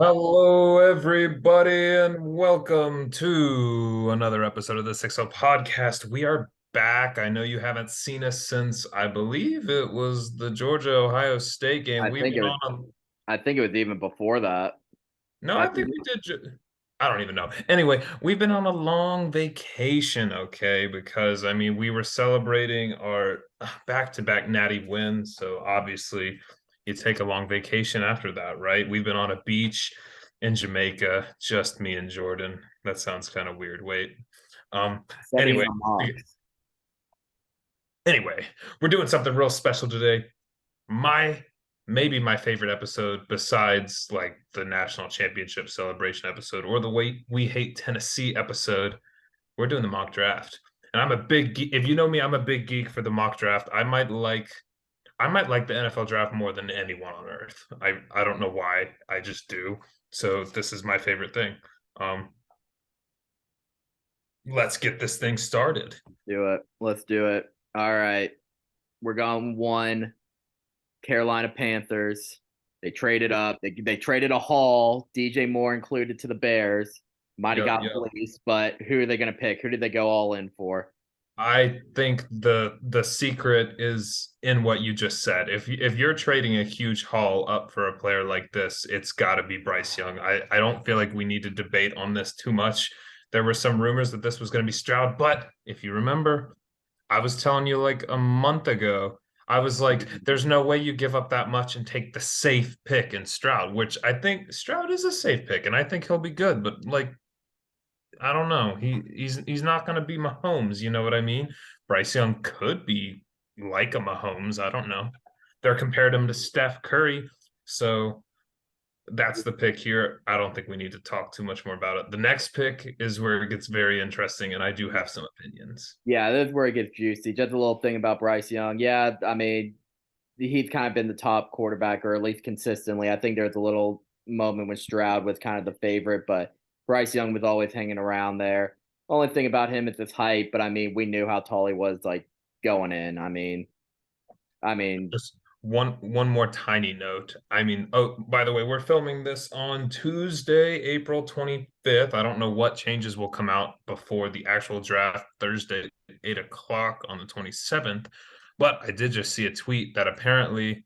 Hello, everybody, and welcome to another episode of the 6 podcast. We are back. I know you haven't seen us since I believe it was the Georgia Ohio State game. I We've think it been was. on a I think it was even before that. no, I I think think. we did. I don't even know. Anyway, we've been on a long vacation, okay? Because I mean, we were celebrating our back-to-back Natty wins, so obviously you take a long vacation after that, right? We've been on a beach in Jamaica, just me and Jordan. That sounds kind of weird. Wait. Um, Setting anyway, them mocks. anyway, we're doing something real special today. My maybe my favorite episode besides like the national championship celebration episode or the way we hate Tennessee episode. We're doing the mock draft. And I'm a big if you know me, I'm a big geek for the mock draft. I might like the NFL draft more than anyone on earth. I don't know why. I just do. So this is my favorite thing. Um let's get this thing started. Do it. Let's do it. All right. We're going one. Carolina Panthers. They traded up. They traded a haul. DJ Moore included to the Bears. Might have Yep, got yep. Blaze, but who are they going to pick? Who did they go all in for? I think the secret is in what you just said. If you're trading a huge haul up for a player like this, it's got to be Bryce Young. I don't feel like we need to debate on this too much. There were some rumors that this was going to be Stroud, but if you remember, I was telling you like a month ago, I was like, there's no way you give up that much and take the safe pick in Stroud, which I think Stroud is a safe pick, and I think he'll be good. But like I don't know. He's not going to be Mahomes. You know what I mean? Bryce Young could be like a Mahomes. I don't know. They're compared him to Steph Curry, so that's the pick here. I don't think we need to talk too much more about it. The next pick is where it gets very interesting, and I do have some opinions. Yeah, this is where it gets juicy. Just a little thing about Bryce Young. Yeah, I mean, he's kind of been the top quarterback, or at least consistently. I think there's a little moment when Stroud was kind of the favorite, but Bryce Young was always hanging around there. Only thing about him is his height, but I mean, we knew how tall he was like going in. I mean, Just one more tiny note. I mean, oh, by the way, we're filming this on Tuesday, April 25th. I don't know what changes will come out before the actual draft Thursday, 8 o'clock on the 27th. But I did just see a tweet that apparently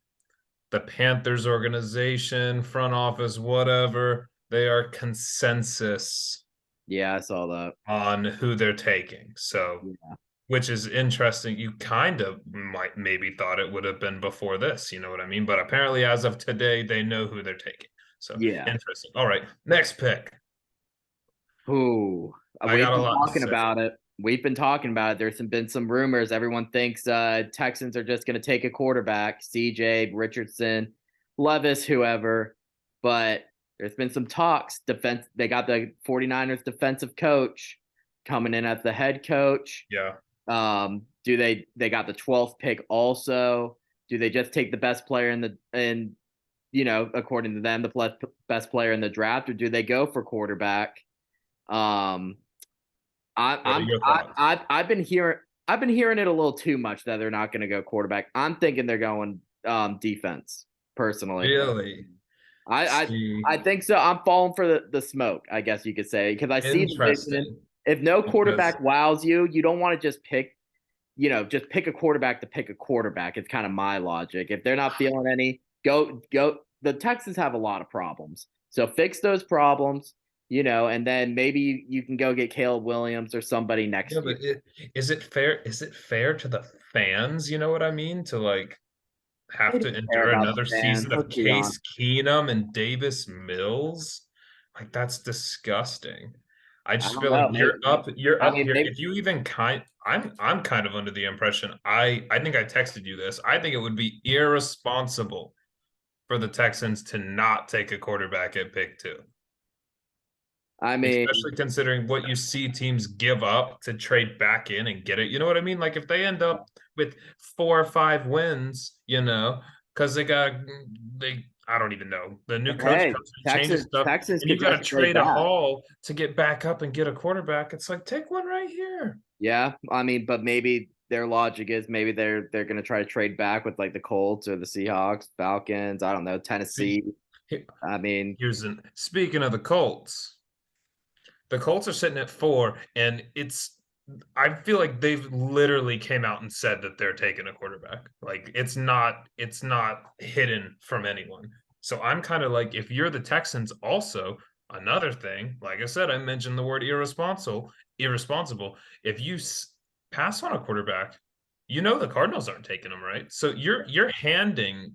the Panthers organization, front office, whatever, they are consensus yeah, I saw that. on who they're taking. So Yeah, which is interesting. You kind of might maybe thought it would have been before this, you know what I mean? But apparently, as of today, they know who they're taking. So yeah. interesting. All right, next pick. Who? I We've got a been lot to talking say. about it. We've been talking about it. Been some rumors. Everyone thinks Texans are just going to take a quarterback, CJ, Richardson, Levis, whoever. But there's been some talks. Defense. They got the 49ers defensive coach coming in as the head coach. Yeah, Do they got the 12th pick also? Do they just take the best player according to them, the best player in the draft, or do they go for quarterback? Um, I, what are I'm your thoughts? I've been hearing it a little too much that they're not going to go quarterback. I'm thinking they're going defense personally. Really? I I See, I think so. I'm falling for the smoke, I guess you could say, because I see the vision. interesting If no because quarterback wows you, you don't want to just pick a quarterback to pick a quarterback. It's kind of my logic. If they're not feeling any, go. The Texans have a lot of problems, so fix those problems. And then maybe you can go get Caleb Williams or somebody yeah, next year. but is it fair? Is it fair to the fans? You know what I mean? To like They have to don't care endure about the another fans. season of Let's be honest. Case Keenum and Davis Mills. Like that's disgusting. I I just don't feel like know. Maybe, you're I up mean, here. maybe If you even I'm kind of under the impression I think I texted you this. I think it would be irresponsible for the Texans to not take a quarterback at pick two, I mean, especially considering what you see teams give up to trade back in and get it. You know what I mean? Like if they end up with 4 or 5 wins, because they I don't even know. The new coach hey, comes and changes Texas stuff, Texans and you could got to just trade trade a back. haul to get back up and get a quarterback. It's like take one right here. Yeah, I mean, but maybe their logic is maybe they're going to try to trade back with like the Colts or the Seahawks, Falcons. I don't know, See, Tennessee. I mean, Speaking of the Colts are sitting at 4, and I feel like they've literally came out and said that they're taking a quarterback. Like it's not hidden from anyone. So I'm kind of like, if you're the Texans, also another thing, like I said, I mentioned the word irresponsible. If you pass on a quarterback, you know the Cardinals aren't taking him, right? So you're handing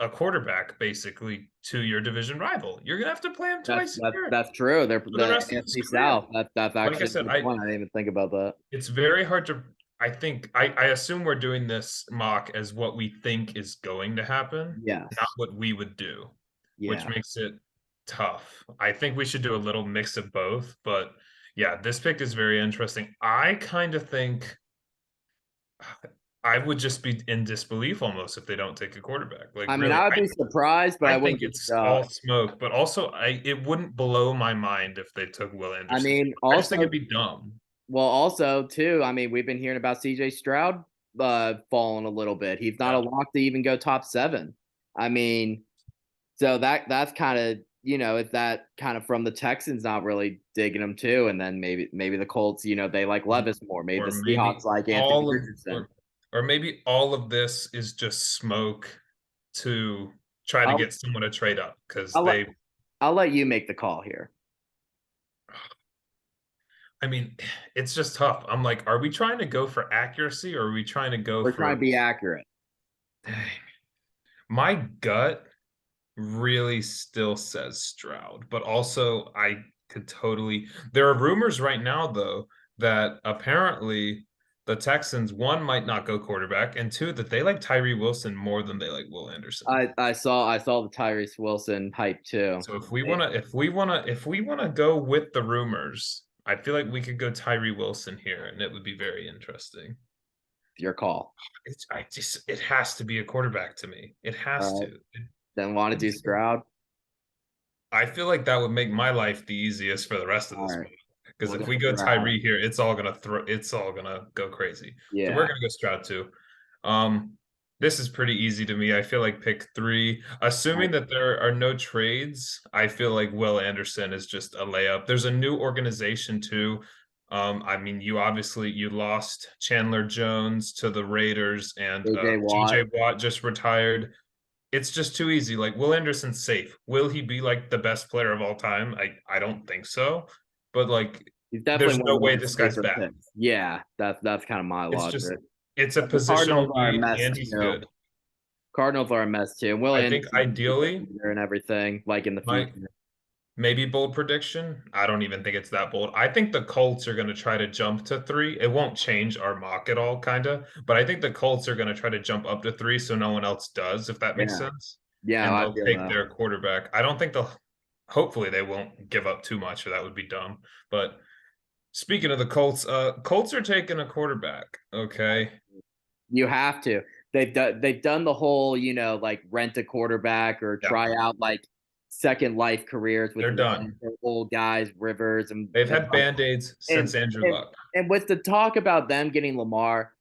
a quarterback basically to your division rival. You're gonna have to play him that's twice a that's year that's true. They're for the the rest of his NFC career. South. That's Like I actually a said, good point. I didn't even think about that. it's very hard to. I assume we're doing this mock as what we think is going to happen, not Yes. what we would do, which Yeah. makes it tough. I think we should do a little mix of both, but yeah, this pick is very interesting. I kind of think I would just be in disbelief almost if they don't take a quarterback. Like I mean, really, I would be surprised, but I I think wouldn't be it's all shocked. smoke, but also it wouldn't blow my mind if they took Will I Anderson. mean, I just think also, it'd be dumb. well, also too. I mean, we've been hearing about CJ Stroud falling a little bit. He's not a Yeah. lock to even go top 7. I mean, so that's kind of, if that kind of from the Texans not really digging him too, and then maybe the Colts, they like Levis more. Maybe Or the Seahawks maybe like Anthony all of Richardson. or maybe all of this is just smoke to try to I'll get someone to trade up because I'll let they I'll let you make the call here. I mean, it's just tough. I'm like, are we trying to go for accuracy or are we trying to go We're trying to for be accurate. my gut really still says Stroud, but also I could totally. There are rumors right now, though, that apparently the Texans, one, might not go quarterback, and two, that they like Tyree Wilson more than they like Will Anderson. I saw the Tyrese Wilson hype too. So if we wanna go with the rumors, I feel like we could go Tyree Wilson here, and it would be very interesting. Your call. It has to be a quarterback to me. It has All right. to. Then want to do Stroud? I feel like that would make my life the easiest for the rest of All this right. month. Because We'll if go we go Stroud. Tyree here, it's all gonna go crazy. So we're Yeah. gonna go Stroud too. Um, this is pretty easy to me. I feel like pick 3. All Assuming right. that there are no trades, I feel like Will Anderson is just a layup. There's a new organization too. I mean, you lost Chandler Jones to the Raiders, and JJ TJ Watt. Watt just retired. It's just too easy. Like, Will Anderson's safe. Will he be like the best player of all time? I don't think so. But like, He's there's definitely one no of way my this guy's safer bad. picks. Yeah, that's kind of my It's logic. just it's a But the Cardinals positional are a need mess and he's too. good. Cardinals are a mess too. Will I think Anderson could be the ideally, leader and everything, like in the my future. maybe bold prediction. I don't even think it's that bold. I think the Colts are going to try to jump to 3. It won't change our mock at all, kind of. But I think the Colts are going to try to jump up to 3 so no one else does, if that makes Yeah, sense. yeah, And I they'll feel take that. their quarterback. I don't think they'll. Hopefully, they won't give up too much, or that would be dumb. But speaking of the Colts, Colts are taking a quarterback. Okay, You have to. They've done the whole, like rent a quarterback or yeah, try out like second life careers with they're done. old guys, Rivers They've and had band-aids and since Andrew and Luck. and with the talk about them getting Lamar,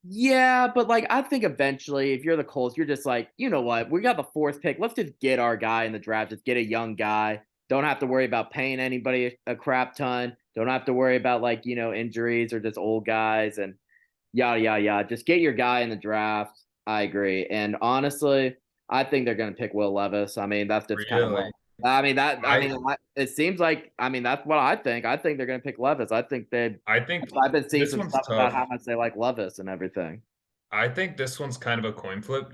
yeah, but like I think eventually, if you're the Colts, you're just like, you know what, we got the 4th pick. Let's just get our guy in the draft. Just get a young guy. Don't have to worry about paying anybody a crap ton. Don't have to worry about like injuries or just old guys and yada yada yada. Just get your guy in the draft. I agree. And honestly, I think they're going to pick Will Levis. I mean, that's just kind of what. Really, I mean I it seems like that's what I think. I think they're going to pick Levis. I think they. I think I've been seeing this some one's stuff about tough. how much they like Levis and everything. I think this one's kind of a coin flip.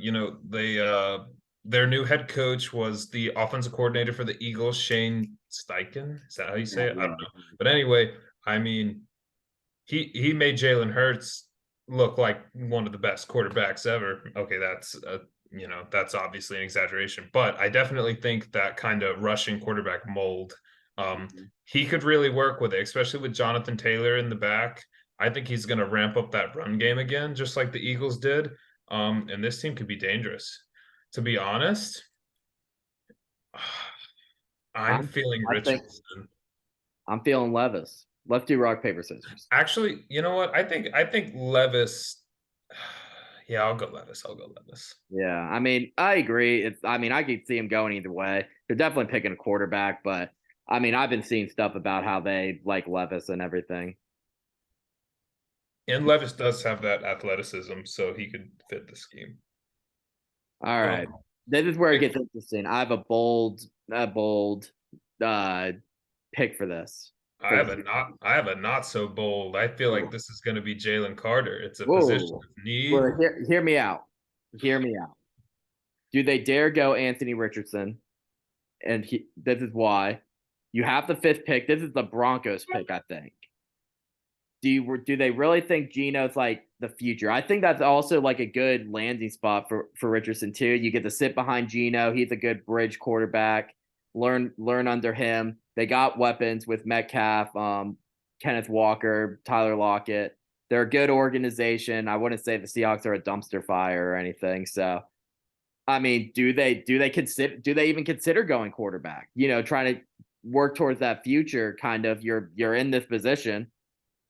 Their new head coach was the offensive coordinator for the Eagles, Shane Steichen. Is that how you Yeah, say it? I yeah. don't know. But anyway, I mean, he made Jalen Hurts look like one of the best quarterbacks ever. Okay, that's obviously an exaggeration, but I definitely think that kind of rushing quarterback mold, Mhm. he could really work with it, especially with Jonathan Taylor in the back. I think he's going to ramp up that run game again, just like the Eagles did. And this team could be dangerous. To be honest, I'm I'm feeling I think Richardson. I'm feeling Levis. Let's do rock paper scissors. Actually, you know what? I think Levis. Yeah, I'll go lettuce. I'll go lettuce. Yeah, I mean, I agree. I mean, I could see him going either way. They're definitely picking a quarterback, but I mean, I've been seeing stuff about how they like Levis and everything. And Levis does have that athleticism, so he could fit the scheme. All right, Um, this is where it pick gets interesting. I have a bold uh, pick for this. I For have this. a not so bold. I feel like this is going to be Jalen Carter. It's a position Whoa, of need. well, hear me out. Hear me out. Do they dare go Anthony Richardson? And this is why. You have the fifth pick. This is the Broncos pick, I think. Do they really think Geno's like the future? I think that's also like a good landing spot for Richardson too. You get to sit behind Geno. He's a good bridge quarterback. Learn under him. They got weapons with Metcalf, Kenneth Walker, Tyler Lockett. They're a good organization. I wouldn't say the Seahawks are a dumpster fire or anything. So I mean, do they even consider going quarterback? Trying to work towards that future. Kind of, you're in this position,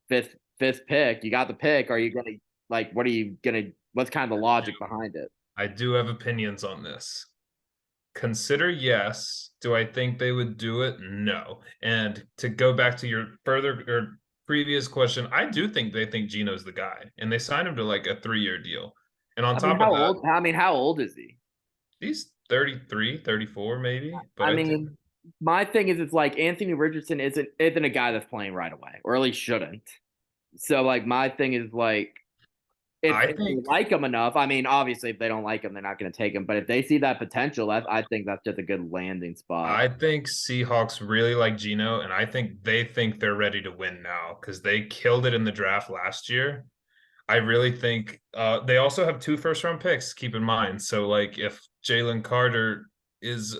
fifth pick. You got the pick. Are you gonna like? What are you gonna? What's kind of the logic behind it? I do have opinions on this. Consider yes. Do I think they would do it? No. And to go back to your further or previous question, I do think they think Geno's the guy, and they signed him to like a 3-year deal. And on I mean, top of that, how old is he? he's 33, 34 maybe, but I I do. mean, my thing is, it's like Anthony Richardson isn't a guy that's playing right away, or at least shouldn't. So like, my thing is like, I if they think like him enough, I mean, obviously, if they don't like him, they're not going to take him. But if they see that potential, I think that's just a good landing spot. I think Seahawks really like Geno, and I think they think they're ready to win now because they killed it in the draft last year. I really think they also have 2 first-round picks, keep in mind. So, like, if Jalen Carter is,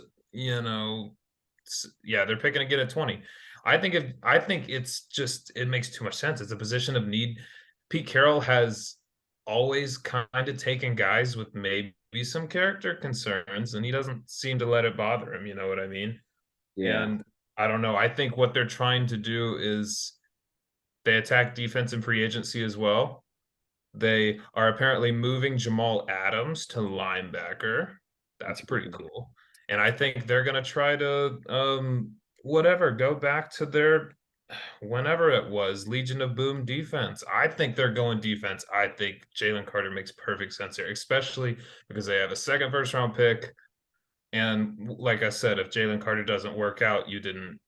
yeah, they're picking again at 20. I think it's just it makes too much sense. It's a position of need. Pete Carroll has always kind of taken guys with maybe some character concerns, and he doesn't seem to let it bother him. You know what I mean? Yeah, And I don't know. I think what they're trying to do is they attack defense and free agency as well. They are apparently moving Jamal Adams to linebacker. That's pretty cool. And I think they're going to try to whatever go back to their whenever it was Legion of Boom defense. I think they're going defense. I think Jalen Carter makes perfect sense here, especially because they have a second first round pick. And like I said, if Jalen Carter doesn't work out, you didn't,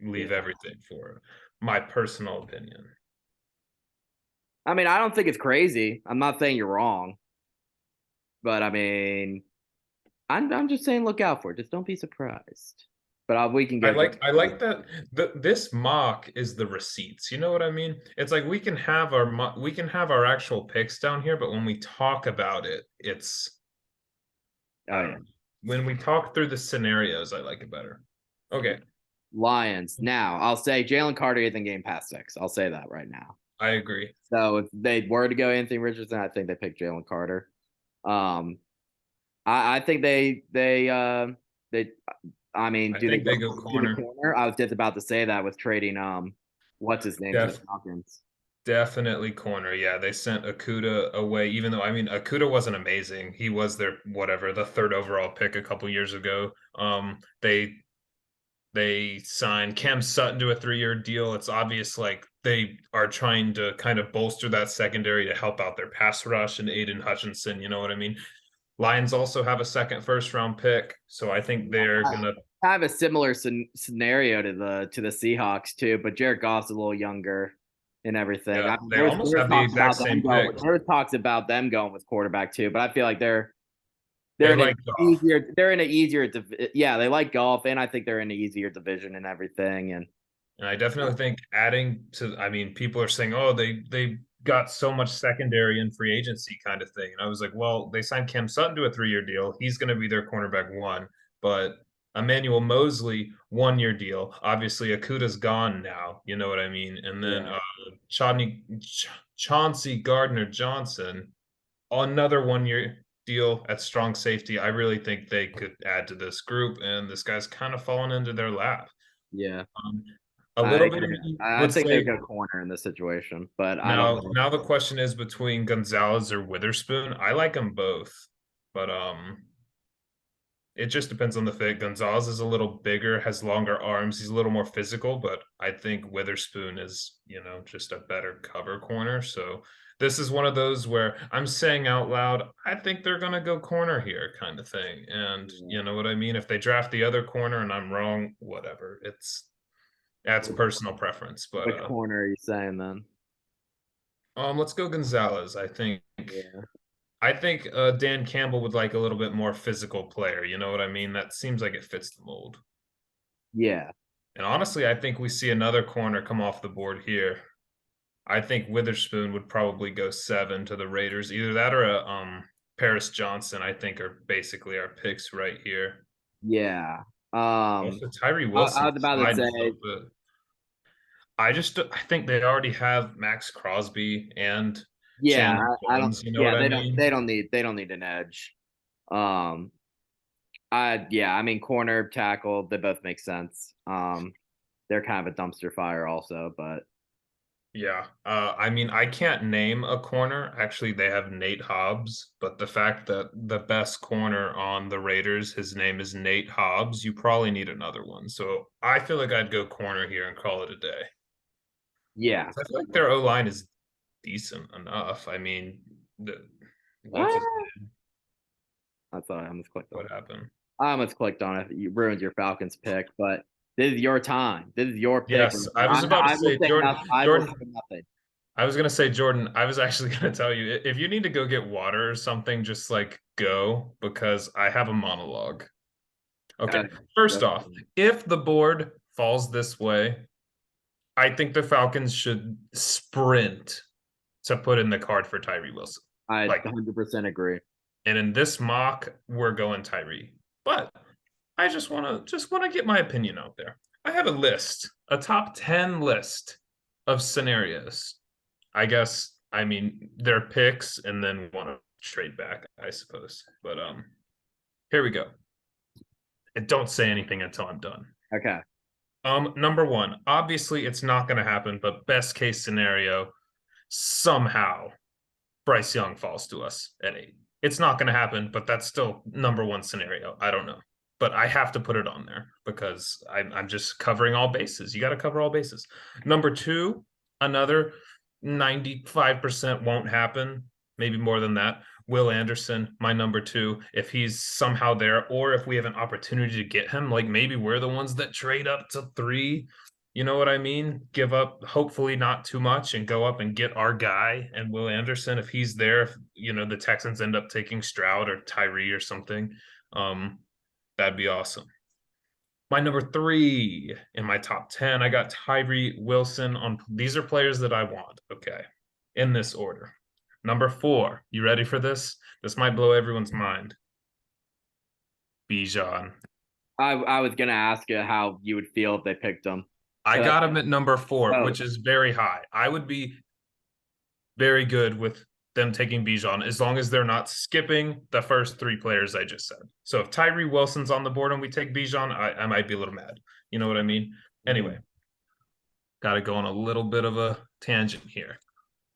leave yeah. everything for it. My personal opinion. I mean, I don't think it's crazy. I'm not saying you're wrong, but I mean, I'm just saying look out for it. Just don't be surprised. But we can I get like I like that this mock is the receipts. You know what I mean? It's like we can have our actual picks down here, but when we talk about it, it's Oh I don't yeah, know. When we talk through the scenarios, I like it better. Okay, Lions. Now I'll say Jalen Carter isn't getting past 6. I'll say that right now. I agree. So if they were to go Anthony Richardson, I think they pick Jalen Carter. Um, I think they. I mean, I do they think go they go to the corner. corner? I was just about to say that with trading what's his name to the Def Falcons. Definitely corner. Yeah, they sent Akuda away, even though I mean Akuda wasn't amazing. He was their whatever, the third overall pick a couple years ago. They signed Cam Sutton to a 3-year deal. It's obvious like they are trying to kind of bolster that secondary to help out their pass rush and Aiden Hutchinson. You know what I mean? Lions also have a second first round pick, so I think they're gonna. I have a similar scenario to the Seahawks too, but Jared Goff's a little younger and everything. Yeah, I mean, they almost have the exact same pick. there was talks about them going with quarterback too, but I feel like they're They in an like Goff. easier yeah, they like golf, and I think they're in an easier division and everything. And And I definitely think adding to, I mean, people are saying, oh, they got so much secondary and free agency kind of thing. And I was like, well, they signed Cam Sutton to a 3-year deal. He's going to be their cornerback one. But Emmanuel Mosley, 1-year deal. Obviously, Akuda's gone now. You know what I mean? And then yeah, Chauncey Gardner Johnson, another 1-year deal at strong safety. I really think they could add to this group. And this guy's kind of fallen into their lap. yeah. Um, A I little bit agree. of you I would think they say. go corner in this situation, but I don't Now, know. now the question is between Gonzalez or Witherspoon. I like them both, but it just depends on the fit. Gonzalez is a little bigger, has longer arms. He's a little more physical, but I think Witherspoon is, just a better cover corner. So this is one of those where I'm saying out loud, I think they're going to go corner here, kind of thing. And you know what I mean? If they draft the other corner and I'm wrong, whatever. That's personal preference. But Which corner are you saying then? let's go Gonzalez. I think Yeah. Dan Campbell would like a little bit more physical player. You know what I mean? That seems like it fits the mold. Yeah. And honestly, I think we see another corner come off the board here. I think Witherspoon would probably go 7 to the Raiders. Either that or a Paris Johnson, I think, are basically our picks right here. Yeah. Also, Tyree I Wilson was about to sliding a say, little bit. I think they already have Max Crosby and yeah, Chandler I don't Jones. You know yeah, what I mean? they don't need an edge. Um yeah, I mean corner, tackle, they both make sense. They're kind of a dumpster fire also, but Yeah. I mean, I can't name a corner. Actually, they have Nate Hobbs, but the fact that the best corner on the Raiders, his name is Nate Hobbs, you probably need another one. So I feel like I'd go corner here and call it a day. yeah. I feel like their O line is decent enough. I mean, what's his Ah, I thought I almost clicked on what it. happened? I almost clicked on it. You ruined your Falcons pick, but this is your time. This is your pick Yes, right I here. was about to I will say say Jordan. nothing. I will Jordan, say nothing. I was gonna say Jordan. I was actually gonna tell you if you need to go get water or something, just like go because I have a monologue. Okay. Uh, First off, if the board falls this way, I think the Falcons should sprint to put in the card for Tyree Wilson. I Like, 100% agree. and in this mock, we're going Tyree. But I just want to get my opinion out there. I have a list, a top 10 list of scenarios. I guess I mean their picks and then want to trade back, I suppose. But here we go. And don't say anything until I'm done. Okay. Number one, obviously it's not going to happen, but best case scenario, somehow Bryce Young falls to us at 8. It's not going to happen, but that's still number one scenario. I don't know, but I have to put it on there because I'm just covering all bases. You got to cover all bases. Number two, another 95% won't happen, maybe more than that. Will Anderson, my number two, if he's somehow there, or if we have an opportunity to get him, like maybe we're the ones that trade up to 3. You know what I mean? Give up, hopefully not too much, and go up and get our guy and Will Anderson if he's there. If the Texans end up taking Stroud or Tyree or something, that'd be awesome. My number 3 in my top 10, I got Tyree Wilson on. These are players that I want. Okay, in this order. Number 4, you ready for this? This might blow everyone's mind. Bijan. I was gonna ask you how you would feel if they picked him. I got him at number 4, Oh, which is very high. I would be very good with them taking Bijan as long as they're not skipping the first 3 players I just said. So if Tyree Wilson's on the board and we take Bijan, I might be a little mad. You know what I mean? Anyway, got to go on a little bit of a tangent here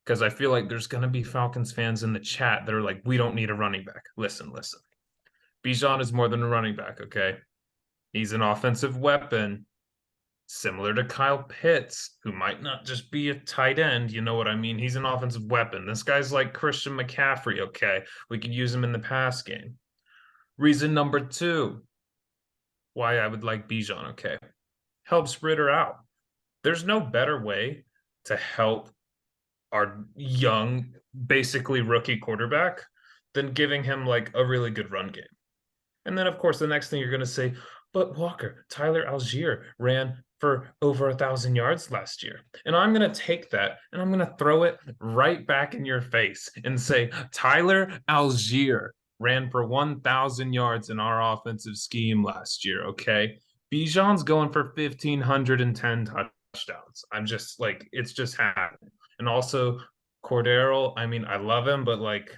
because I feel like there's going to be Falcons fans in the chat that are like, we don't need a running back. Listen. Bijan is more than a running back, okay? He's an offensive weapon similar to Kyle Pitts, who might not just be a tight end. You know what I mean? He's an offensive weapon. This guy's like Christian McCaffrey, okay? We could use him in the pass game. Reason number 2, why I would like Bijan, okay? Helps Ritter out. There's no better way to help our young, basically rookie quarterback than giving him like a really good run game. And then, of course, the next thing you're going to say, but Walker, Tyler Algier ran for over 1,000 yards last year. And I'm going to take that and I'm going to throw it right back in your face and say, Tyler Algier ran for 1,000 yards in our offensive scheme last year, okay? Bijan's going for 1,510 touchdowns. I'm just like, it's just happening. And also, Cordero, I mean, I love him, but like,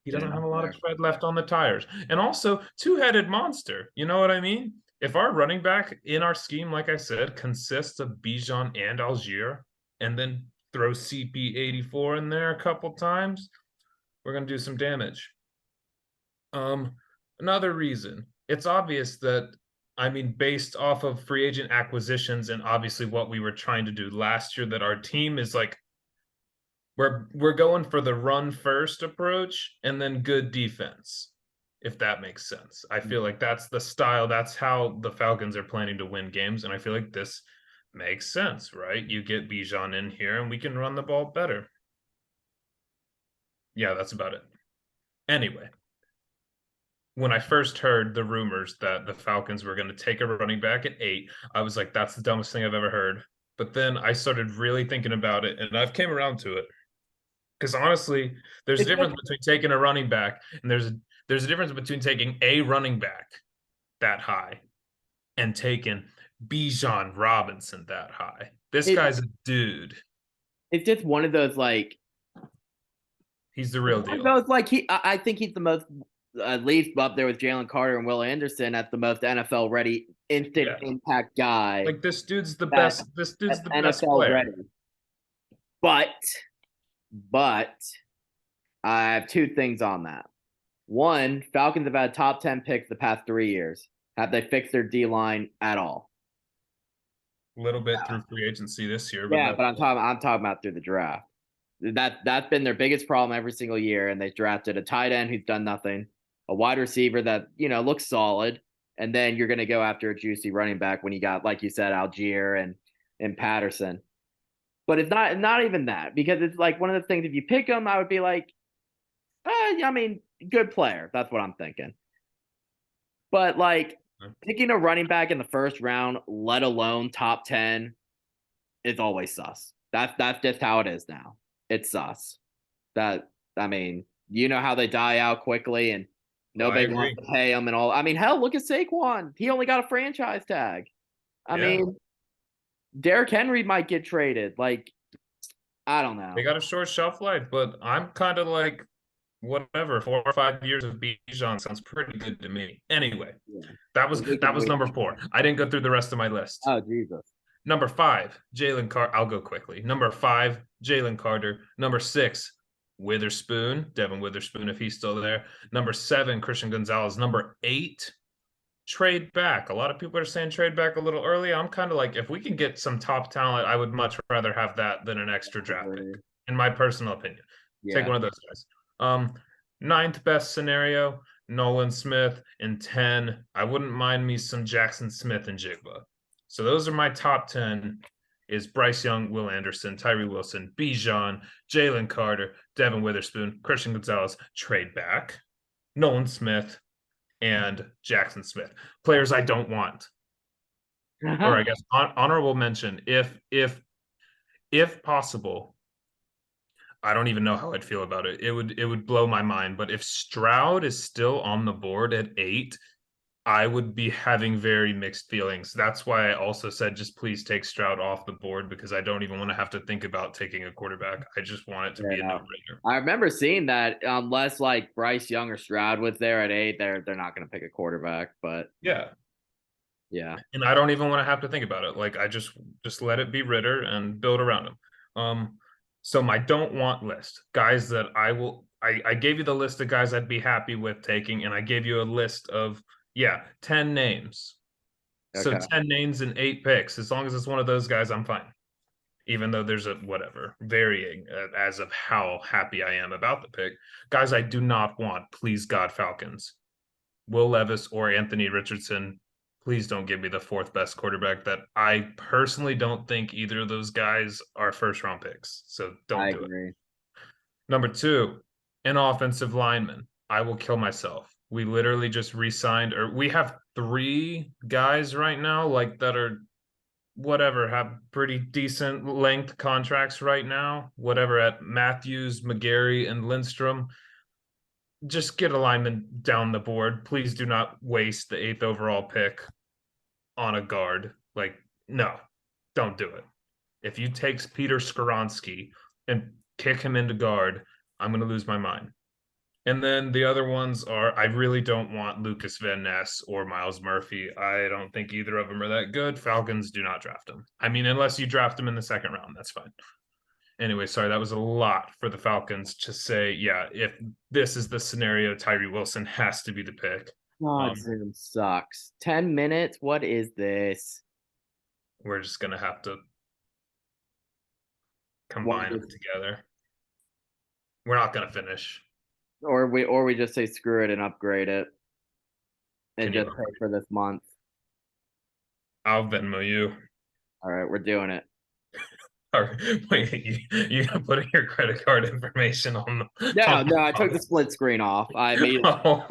he doesn't have a lot of tread left on the tires. And also, two-headed monster. You know what I mean? if our running back in our scheme, like I said, consists of Bijan and Algier, and then throw CP84 in there a couple times, we're gonna do some damage. Another reason, it's obvious that, I mean, based off of free agent acquisitions and obviously what we were trying to do last year, that our team is like, we're going for the run first approach and then good defense, if that makes sense. I feel like that's the style, that's how the Falcons are planning to win games, and I feel like this makes sense, right? You get Bijan in here and we can run the ball better. Yeah, that's about it. Anyway, when I first heard the rumors that the Falcons were going to take a running back at 8, I was like, that's the dumbest thing I've ever heard. But then I started really thinking about it, and I've came around to it. Because honestly, there's a It's just difference between taking a running back, and there's a difference between taking a running back that high and taking Bijan Robinson that high. This it, guy's a dude. it's just one of those like He's the real one of deal. those like I think he's the most, at least up there with Jalen Carter and Will Anderson, at the most NFL ready instant Yeah. impact guy Like this dude's the that best. This dude's that's the best NFL player. ready. But I have two things on that. One, Falcons have had top 10 picks the past 3 years. Have they fixed their D line at all? A little bit through free agency this year, but Yeah, that's but I'm talking about through the draft. That's been their biggest problem every single year, and they drafted a tight end who's done nothing, a wide receiver that looks solid, and then you're going to go after a juicy running back when you got, like you said, Algier and Patterson. But it's not even that, because it's like one of the things, if you pick them, I would be like, I mean, good player. That's what I'm thinking. But like picking a running back in the first round, let alone top 10, is always sus. That's just how it is now. It's sus. That I mean, you know how they die out quickly, and I nobody wants agree. to pay them and all. I mean, hell, look at Saquon. He only got a franchise tag. I Yeah. mean, Derrick Henry might get traded. Like, I don't They know. got a short shelf life, but I'm kind of like, whatever. 4 or 5 years of Bijan sounds pretty good to me. Anyway, Yeah. that was We that can was wait. number 4. I didn't go through the rest of my list. Oh Jesus. Number 5, Jalen Carter. I'll go quickly. Number 5, Jalen Carter. Number 6, Witherspoon, Devin Witherspoon, if he's still there. Number 7, Christian Gonzalez. Number 8, trade back. A lot of people are saying trade back a little early. I'm kind of like, if we can get some top talent, I would much rather have that than an extra draft pick, in my personal opinion. Take Yeah. one of those guys. Ninth best scenario, Nolan Smith. In 10, I wouldn't mind me some Jackson Smith and Jigba. So those are my top 10. Is Bryce Young, Will Anderson, Tyree Wilson, Bijan, Jalen Carter, Devin Witherspoon, Christian Gonzalez, trade back, Nolan Smith, and Jackson Smith. Players I don't want. Or I guess honorable mention, if possible. I don't even know how I'd feel about it. It would blow my mind. But if Stroud is still on the board at 8, I would be having very mixed feelings. That's why I also said, just please take Stroud off the board, because I don't even want to have to think about taking a quarterback. I just want it to be a Yeah. no-brainer. I remember seeing that, unless like Bryce Young or Stroud was there at 8, they're not going to pick a quarterback. But Yeah. yeah, And I don't even want to have to think about it. Like, I just let it be Ritter and build around him. So my don't want list, guys that I gave you the list of guys I'd be happy with taking, and I gave you a list of 10 names. So okay, 10 names and 8 picks. As long as it's one of those guys, I'm fine. Even though there's a whatever varying as of how happy I am about the pick. Guys I do not want, please God, Falcons. Will Levis or Anthony Richardson. Please don't give me the 4th best quarterback that I personally don't think either of those guys are first round picks. So I don't do it. agree. Number 2, an offensive lineman. I will kill myself. We literally just re-signed, or we have 3 guys right now, like, that are whatever, have pretty decent length contracts right now. Whatever, at Matthews, McGarry, and Lindstrom. Just get a lineman down the board. Please do not waste the 8th overall pick on a guard. Like, no, don't do it. If you take Peter Skoronsky and kick him into guard, I'm going to lose my mind. And then the other ones are I really don't want Lucas Van Ness or Miles Murphy. I don't think either of them are that good. Falcons do not draft them. I mean, unless you draft them in the second round, that's fine. Anyway, sorry, that was a lot for the Falcons to say, yeah, if this is the scenario, Tyree Wilson has to be the pick. God, Zoom sucks. 10 minutes? What is this? We're just gonna have to One combine them just- together. We're not gonna finish. or we just say screw it and upgrade it and Can you? just pay for this month. I'll Venmo you. All right, we're doing it. Or wait, you putting your credit card information on the No, I took the split screen off. I made Oh,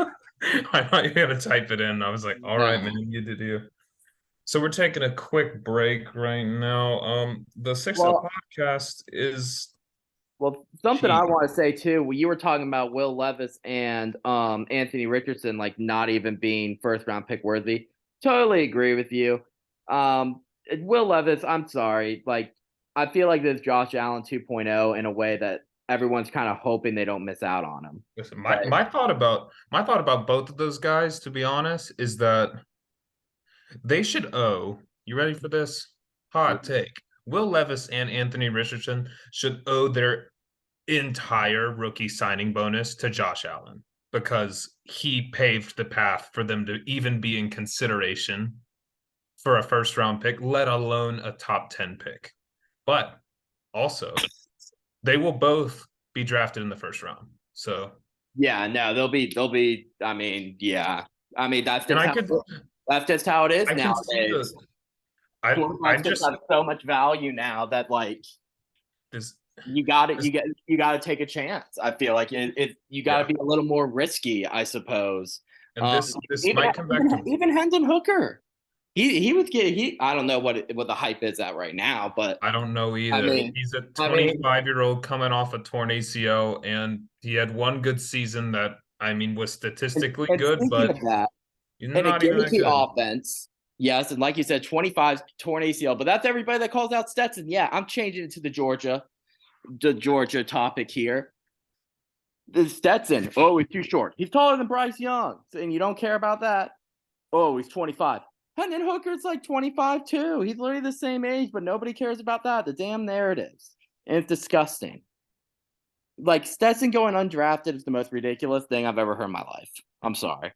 I thought you were gonna type it in. I was like, all right, no. man, you did you. So we're taking a quick break right now. The 6-0 Well, podcast is something I cheap. want to say too. You were talking about Will Levis and Anthony Richardson like not even being first round pick worthy. Totally agree with you. Will Levis, I'm sorry. Like I feel like this Josh Allen 2.0 in a way that everyone's kind of hoping they don't miss out on him. Listen, Like, my thought about both of those guys, to be honest, is that they should owe. You ready for this? Hot take. Will Levis and Anthony Richardson should owe their entire rookie signing bonus to Josh Allen because he paved the path for them to even be in consideration for a first round pick, let alone a top 10 pick. But also, they will both be drafted in the first round. So, yeah, no, they'll be. I mean, yeah, I mean and that's just how it is I can see nowadays. I Quarterbacks just just, have so much value now that like this, you got it. this You got to take a chance. I feel like you got to yeah. be a little more risky, I suppose. And this Even might come back to even Hendon Hooker, he would get he. I don't know what the hype is at right now, but I don't know I either. mean, He's a I mean, 25-year-old coming off a torn ACL, and he had one good season that I mean was statistically and good, speaking but of that, he's in a not even that gimmicky good. offense, yes, and like you said, 25 torn ACL, but that's everybody that calls out Stetson. Yeah, I'm changing it to the Georgia topic here. The Stetson, oh, he's too short. He's taller than Bryce Young, and you don't care about that. Oh, he's 25. Hendon Hooker's like 25 too. He's literally the same age, but nobody cares about that. The damn narratives. And it's disgusting. Like Stetson going undrafted is the most ridiculous thing I've ever heard in my life. I'm sorry.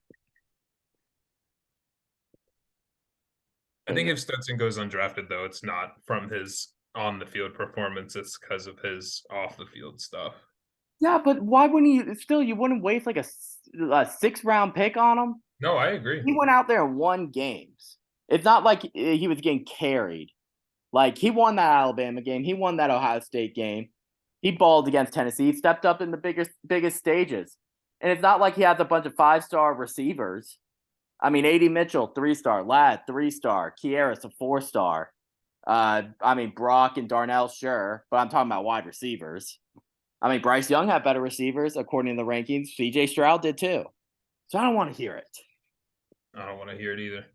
I think if Stetson goes undrafted, though, it's not from his on the field performance; it's because of his off the field stuff. Yeah, but why wouldn't you still you wouldn't waste like a 6th round pick on him? No, I agree. He went out there and won games. It's not like he was getting carried. Like he won that Alabama game, he won that Ohio State game. He balled against Tennessee. He stepped up in the biggest stages. And it's not like he has a bunch of 5-star receivers. I mean, A.D. Mitchell, 3-star. Ladd, 3-star. Kieris, a 4-star. I mean, Brock and Darnell, sure. But I'm talking about wide receivers. I mean, Bryce Young had better receivers according to the rankings. C.J. Stroud did too. So I don't want to hear it. I don't want to hear it either.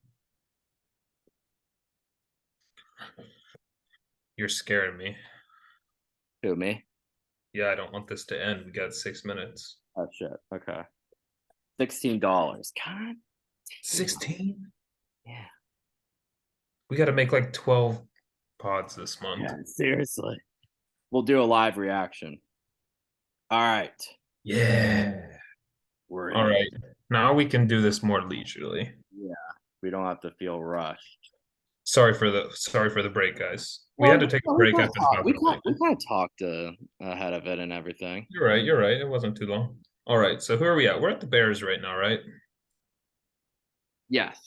You're scaring me. Who, me? Yeah, I don't want this to end. We got 6 minutes. Oh, shit. Okay. $16. God. 16? Yeah. We got to make like 12 pods this month. Yeah, seriously. We'll do a live reaction. All right. Yeah. We're in. All right. Now we can do this more leisurely. Yeah. We don't have to feel rushed. Sorry for the break, guys. We had to take a break after the we kind of talked ahead of it and everything. You're right. You're right. It wasn't too long. All right. So who are we at? We're at the Bears right now, right? Yes.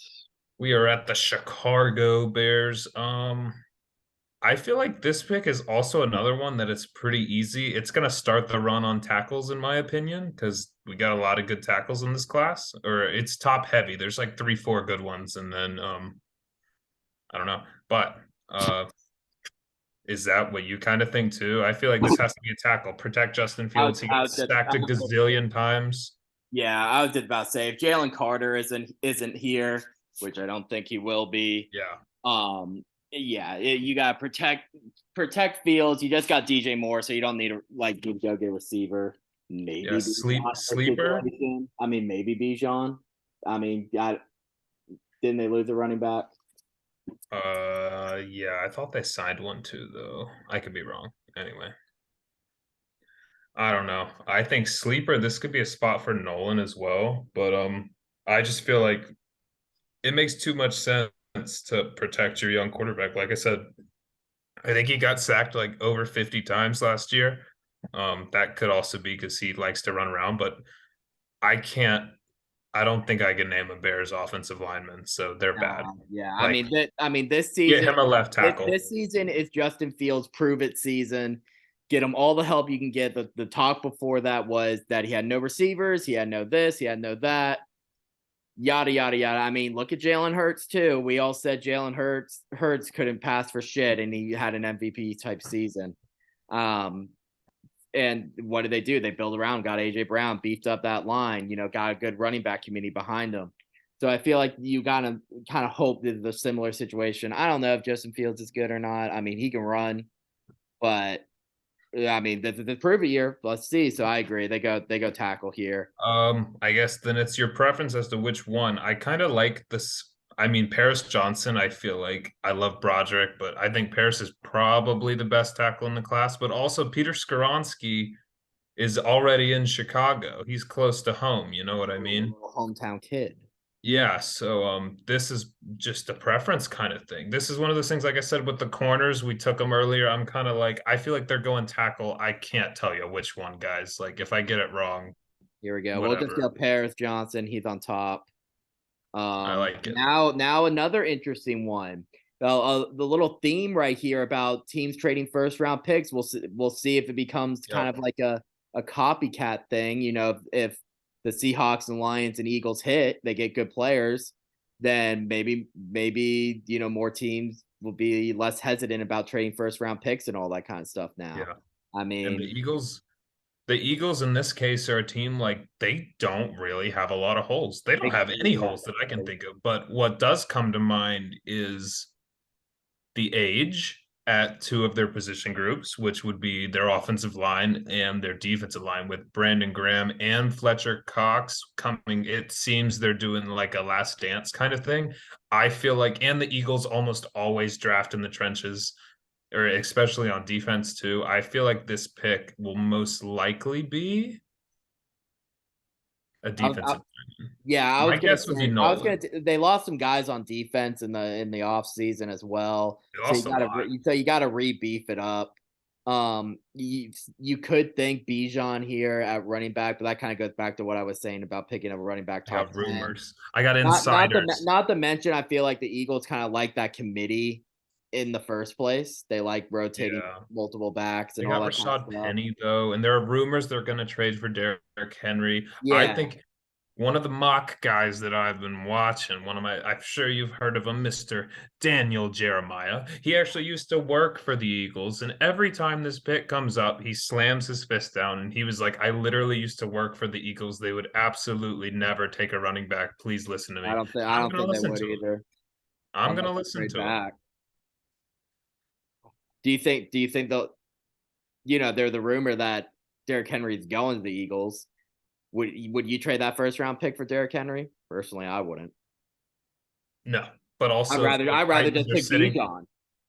We are at the Chicago Bears. I feel like this pick is also another one that it's pretty easy. It's going to start the run on tackles, in my opinion, because we got a lot of good tackles in this class, or it's top heavy. There's like 3-4 good ones, and then I don't know, but is that what you kind of think too? I feel like this has to be a tackle. Protect Justin Fields. He gets stacked a gazillion times. Yeah, I was just about to say if Jalen Carter isn't here, which I don't think he will be. Yeah. You got to protect Fields. You just got DJ Moore, so you don't need to go get a receiver. Maybe Yeah, Bijan in this sleeper. situation. I mean, maybe Bijan. I mean, didn't they lose a running back? Yeah, I thought they signed one too, though. I could be wrong. Anyway, I don't know. I think sleeper, this could be a spot for Nolan as well, but I just feel like it makes too much sense to protect your young quarterback. Like I said, I think he got sacked like over 50 times last year. That could also be because he likes to run around, but I can't I don't think I can name a Bears offensive lineman, so they're bad. Yeah. Like, I mean, this get season, him a left tackle. this season is Justin Fields' prove it season. Get him all the help you can get. The talk before that was that he had no receivers, he had no this, he had no that, yada yada yada. I mean, look at Jalen Hurts too. We all said Jalen Hurts couldn't pass for shit, and he had an MVP type season. Um, and what did they do? They built around, got AJ Brown, beefed up that line, got a good running back community behind them. So I feel like you gotta kind of hope that the similar situation. I don't know if Justin Fields is good or not. I mean, he can run, but I mean, the prove it year. Let's see. So I agree. They go tackle here. I guess then it's your preference as to which one. I kind of like this. I mean, Paris Johnson, I feel like I love Broderick, but I think Paris is probably the best tackle in the class. But also, Peter Skoronsky is already in Chicago. He's close to home. You know what I mean? Little hometown kid. Yeah, so this is just a preference kind of thing. This is one of those things, like I said, with the corners, we took them earlier. I'm kind of like, I feel like they're going tackle. I can't tell you which one, guys. Like if I get it wrong, Here we go. We'll just whatever. go Paris Johnson. He's on top. I like it. Now another interesting one. The little theme right here about teams trading first round picks. We'll see if it becomes kind of Yep. like a copycat thing. If the Seahawks and Lions and Eagles hit, they get good players, then maybe more teams will be less hesitant about trading first round picks and all that kind of stuff now. Yeah. I And mean, the Eagles in this case are a team like they don't really have a lot of holes. They don't have any holes that I can think of. But what does come to mind is the age at two of their position groups, which would be their offensive line and their defensive line, with Brandon Graham and Fletcher Cox coming. It seems they're doing like a last dance kind of thing. I feel like, and the Eagles almost always draft in the trenches, or especially on defense too. I feel like this pick will most likely be a I, defensive lineman. Yeah, My guess would be Nolan. they lost some guys on defense in the off season as well. They So lost a lot. you gotta re-beef it up. You could think Bijan here at running back, but that kind of goes back to what I was saying about picking up a running back I top got 10. rumors. I got insiders. Not to mention, I feel like the Eagles kind of like that committee in the first place. They like rotating Yeah. multiple backs They and all got that kind of Rashad stuff. Penny though, and there are rumors they're going to trade for Derrick Henry. I Yeah, think one of the mock guys that I've been watching, one of my, I'm sure you've heard of him, Mr. Daniel Jeremiah. He actually used to work for the Eagles, and every time this pick comes up, he slams his fist down, and he was like, "I literally used to work for the Eagles. They would absolutely never take a running back. Please listen to me." I I'm don't going to think they listen would to him. either I'm going unless to they listen trade to him. back. Do you think they'll they're the rumor that Derrick Henry's going to the Eagles. Would you trade that first round pick for Derrick Henry? Personally, I wouldn't. No, but also the I'd rather Titans just are pick sitting Bijan.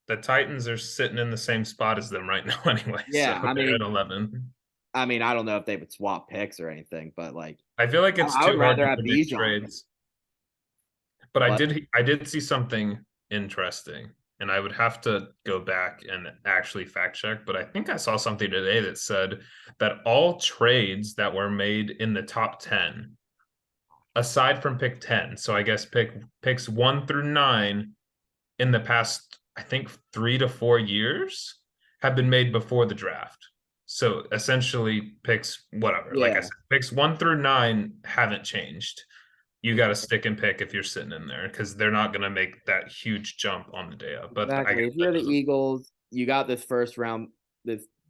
the Titans are sitting in the same spot as them right now anyway. So Yeah, they're at 11. I mean, I don't know if they would swap picks or anything, but like, I feel like it's I would too hard rather to have predict Bijan. trades, but But I did see something interesting, and I would have to go back and actually fact check, but I think I saw something today that said that all trades that were made in the top 10, aside from pick 10, so I guess picks 1 through 9 in the past, I think 3 to 4 years, have been made before the draft. So essentially, picks whatever. Like I yeah, said, picks 1 through 9 haven't changed. You got to stick and pick if you're sitting in there because they're not going to make that huge jump on the day of. But I guess exactly. If that you're the doesn't. Eagles, you got this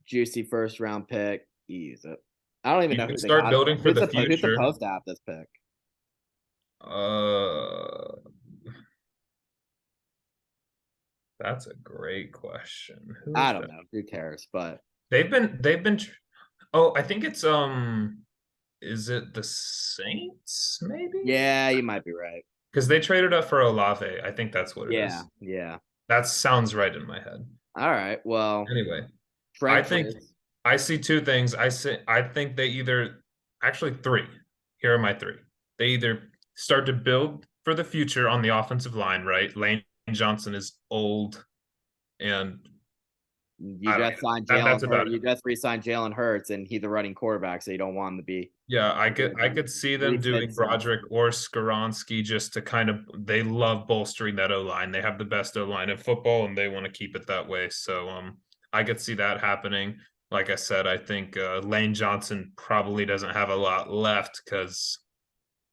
juicy first round pick. You use it. I don't even You know can who they start got it building from. for the Who's future. supposed to have this pick? Uh, that's a great question. Who I is don't that? know. Who cares? But They've been Oh, I think it's is it the Saints maybe? Yeah, you might be right. Because they traded up for Olave. I think that's what it Yeah, is. yeah. That sounds right in my head. All right. Well, Anyway, I think trenches. I see two things. I think they either actually three. Here are my three. They either start to build for the future on the offensive line, right? Lane Johnson is old and You I don't just know. signed That's Jalen about Hurts. it. You just re-signed Jalen Hurts, and he's a running quarterback, so you don't want him to be Yeah, I doing could see them doing refits and Broderick or Skaronski just to kind of they love bolstering that O line. They have the best O line in football and they want to keep it that way. So I could see that happening. Like I said, I think Lane Johnson probably doesn't have a lot left because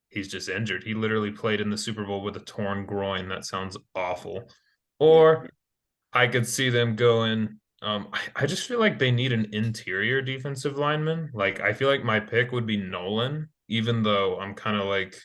he's just injured. He literally played in the Super Bowl with a torn groin. That sounds awful. yeah. Or I could see them going. I just feel like they need an interior defensive lineman. Like I feel like my pick would be Nolan, even though I'm kind of like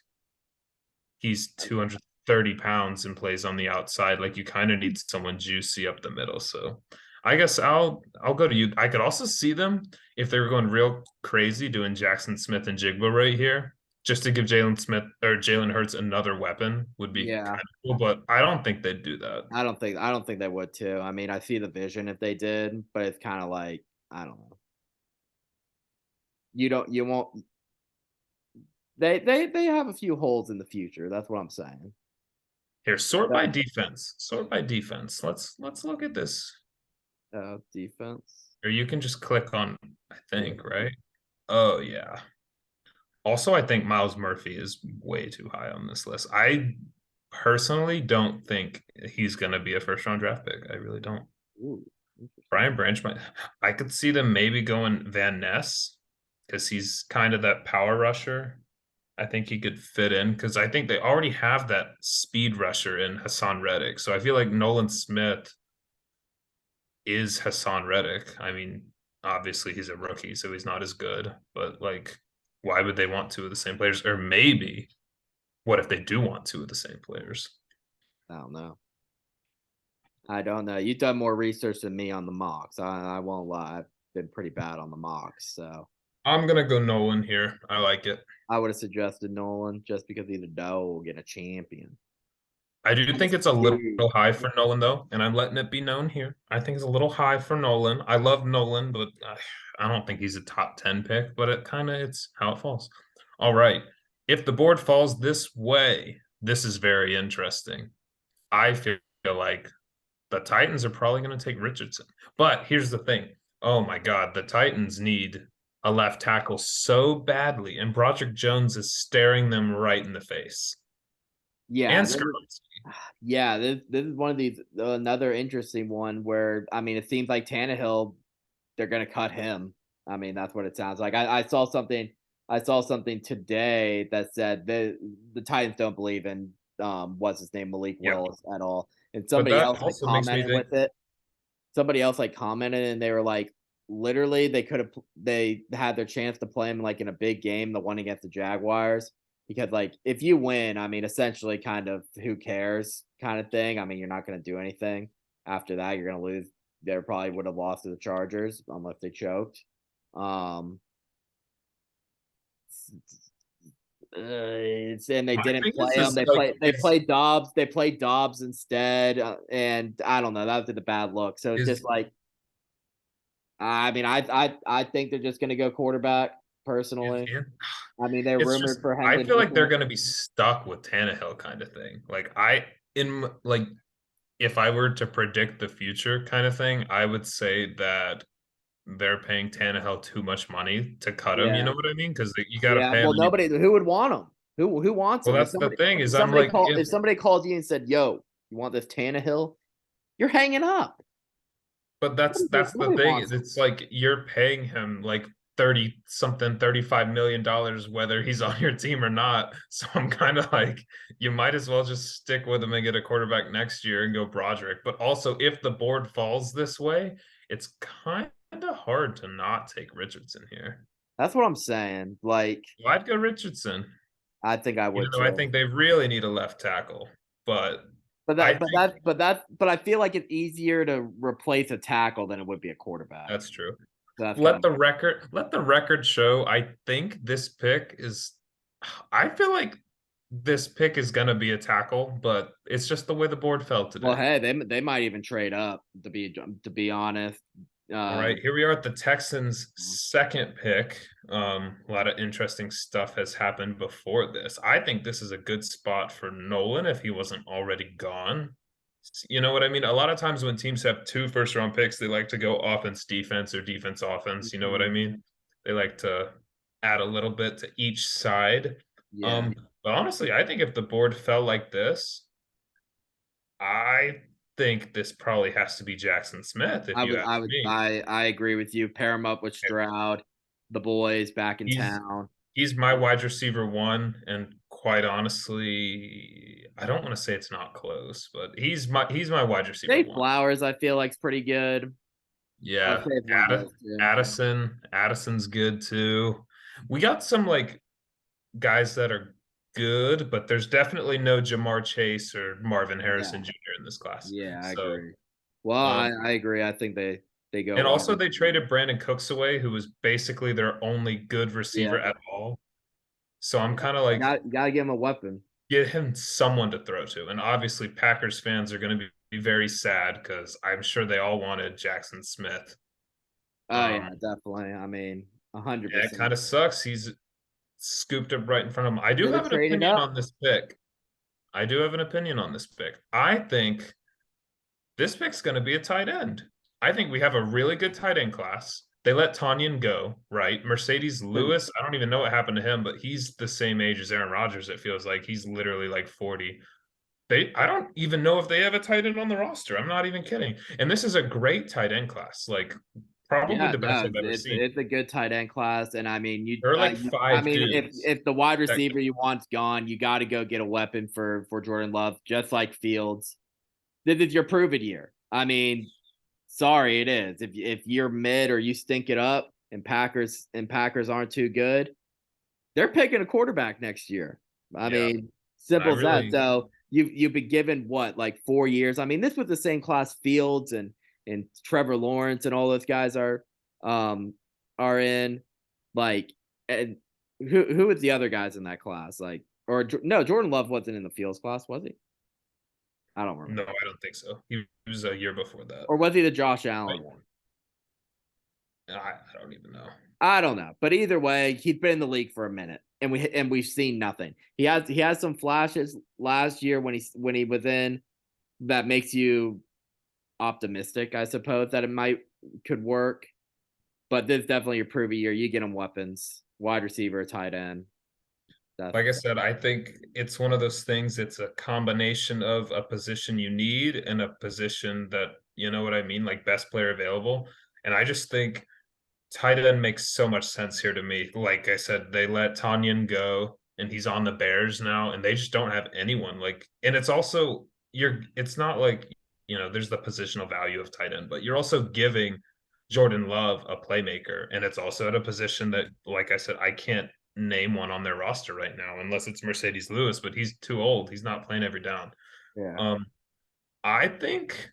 he's 230 pounds and plays on the outside. Like you kind of need someone juicy up the middle. So I guess I'll go to you. I could also see them if they were going real crazy doing Jackson Smith and Jigba right here, just to give Jalen Smith or Jalen Hurts another weapon would be Yeah. kind of cool. But I don't think they'd do that. I don't think they would too. I mean, I see the vision if they did, but it's kind of like I don't know. You won't they have a few holes in the future. That's what I'm saying. Here, sort by So, defense. Sort by defense. Let's look at this. defense. Or you can just click on, I Yeah. think, right? Oh yeah. Also, I think Miles Murphy is way too high on this list. I personally don't think he's gonna be a first round draft pick. I really don't. Ooh, interesting. Brian Branch might I could see them maybe going Van Ness because he's kind of that power rusher. I think he could fit in because I think they already have that speed rusher in Hassan Reddick. So I feel like Nolan Smith is Hassan Reddick. I mean, obviously he's a rookie, so he's not as good. But like, why would they want two of the same players? Or maybe what if they do want two of the same players? I don't know. I don't know. You've done more research than me on the mocks. I won't lie. I've been pretty bad on the mocks, so I'm gonna go Nolan here. I like it. I would have suggested Nolan just because either Doe will get a champion. I do think Let's it's a little see. high for Nolan though, and I'm letting it be known here. I think it's a little high for Nolan. I love Nolan, but I don't think he's a top 10 pick, but it's how it falls. All right. If the board falls this way, this is very interesting. I feel like the Titans are probably going to take Richardson. But here's the thing. Oh my God, the Titans need a left tackle so badly, and Broderick Jones is staring them right in the face. Yeah, And Skaronski. yeah, this is one of these another interesting one where I mean it seems like Tannehill they're gonna cut him. I mean that's what it sounds like. I saw something today that said the Titans don't believe in what's his name Malik Yep. Willis at all, and But somebody that else like also makes me commented think, with it. Somebody else like commented and they were like, literally they had their chance to play him like in a big game, the one against the Jaguars. Because like if you win, I mean essentially kind of who cares kind of thing. I mean, you're not gonna do anything after that. You're gonna lose. They probably would have lost to the Chargers unless they choked. Um and they my didn't thing play him. is They like, played they played Dobbs. They played Dobbs instead, and I don't know. That was a bad look. So it's is just like I mean, I think they're just going to go quarterback personally. yeah. I mean, they're It's rumored just for I Hendon feel like they're Hooker. gonna be stuck with Tannehill kind of thing. Like if I were to predict the future kind of thing, I would say that they're paying Tannehill too much money to cut him. You Yeah, know what I mean? Because you got to yeah. pay him. Well, nobody who would want him. Who wants Well, him? If that's the somebody thing if is I'm somebody like called if if somebody called you and said, "Yo, you want this Tannehill?" You're hanging up. But that's the Nobody thing. wants him. It's like you're paying him like 30 something, $35 million, whether he's on your team or not. So I'm kind of like, you might as well just stick with him and get a quarterback next year and go Broderick. But also, if the board falls this way, it's kind of hard to not take Richardson here. That's what I'm saying. Like, So I'd go Richardson, I think I even would though I too. think they really need a left tackle. But But I that, but think that, but that, but I feel like it's easier to replace a tackle than it would be a quarterback. that's true. So that's kind let of the record show. I think this pick is. I feel like this pick is gonna be a tackle, but it's just the way the board fell well. today. Hey, they might even trade up to be honest. All Uh, right, here we are at the Texans' second pick. A lot of interesting stuff has happened before this. I think this is a good spot for Nolan if he wasn't already gone. You know what I mean? A lot of times when teams have two first round picks, they like to go offense, defense, or defense, offense. You know what I mhm, mean? They like to add a little bit to each side. yeah, But honestly, I think if the board fell like this, I think this probably has to be Jackson Smith, if you ask me. I agree with you. Pair him up with Stroud, the boys back in He's town. he's my wide receiver one, and quite honestly, I don't want to say it's not close, but he's my wide receiver Zay one. Flowers, I feel like is pretty good. I'd Yeah, say it's one of those two. Addison's good too. We got some like guys that are good, but there's definitely no Jamar Chase or Marvin Yeah, Harrison Jr. in this class. yeah, I So, agree. Well, um, I agree. I think they go and wide also they receiver. traded Brandon Cooks away, who was basically their only good Yeah, receiver at all. So I'm yeah. kind of like, You gotta give him a weapon. get him someone to throw to. And obviously, Packers fans are going to be very sad because I'm sure they all wanted Jackson Smith. Oh Um, yeah, definitely. I mean, a hundred yeah, it kind percent. of sucks. He's scooped up right in front of him. I do Should have have an traded opinion up. on this pick. I do have an opinion on this pick. I think this pick's going to be a tight end. I think we have a really good tight end class. They let Tanyan go, right? Mercedes Lewis, I don't even know what happened to him, but he's the same age as Aaron Rodgers. It feels like he's literally like 40. I don't even know if they have a tight end on the roster. I'm not even kidding. And this is a great tight end class, like probably Yeah, the best no, I've ever seen. it's a good tight end class, and I mean, There are like five dudes if the wide that receiver you want's gone, you got to go get a weapon for Jordan Love, just like Fields. This is your prove it year. I mean, sorry, it is. If you're mid or you stink it up, and Packers aren't too good, they're picking a quarterback next year. I yeah. mean, And I simple as that. really So you've been given what, like 4 years? I mean, this was the same class Fields and Trevor Lawrence and all those guys um are in. Like, and who was the other guys in that class? Like, or no, Jordan Love wasn't in the Fields class, was he? I don't no, remember. I don't think so. He was a year before that. Or was he the Josh Right? Allen one? I don't even know. I don't know, but either way, he's been in the league for a minute, and we've seen nothing. He has some flashes last year when he was in that makes you optimistic, I suppose, that it might could work. But this is definitely your prove year. You get him weapons, wide receiver, tight end. Like I Definitely. said, I think it's one of those things. It's a combination of a position you need and a position that, you know what I mean, like best player available. And I just think tight end makes so much sense here to me. Like I said, they let Tanyan go and he's on the Bears now, and they just don't have anyone. Like, and it's also it's not like, there's the positional value of tight end, but you're also giving Jordan Love a playmaker. And it's also at a position that, like I said, I can't name one on their roster right now, unless it's Mercedes Lewis, but he's too old. He's not playing every down. Yeah. Um, I think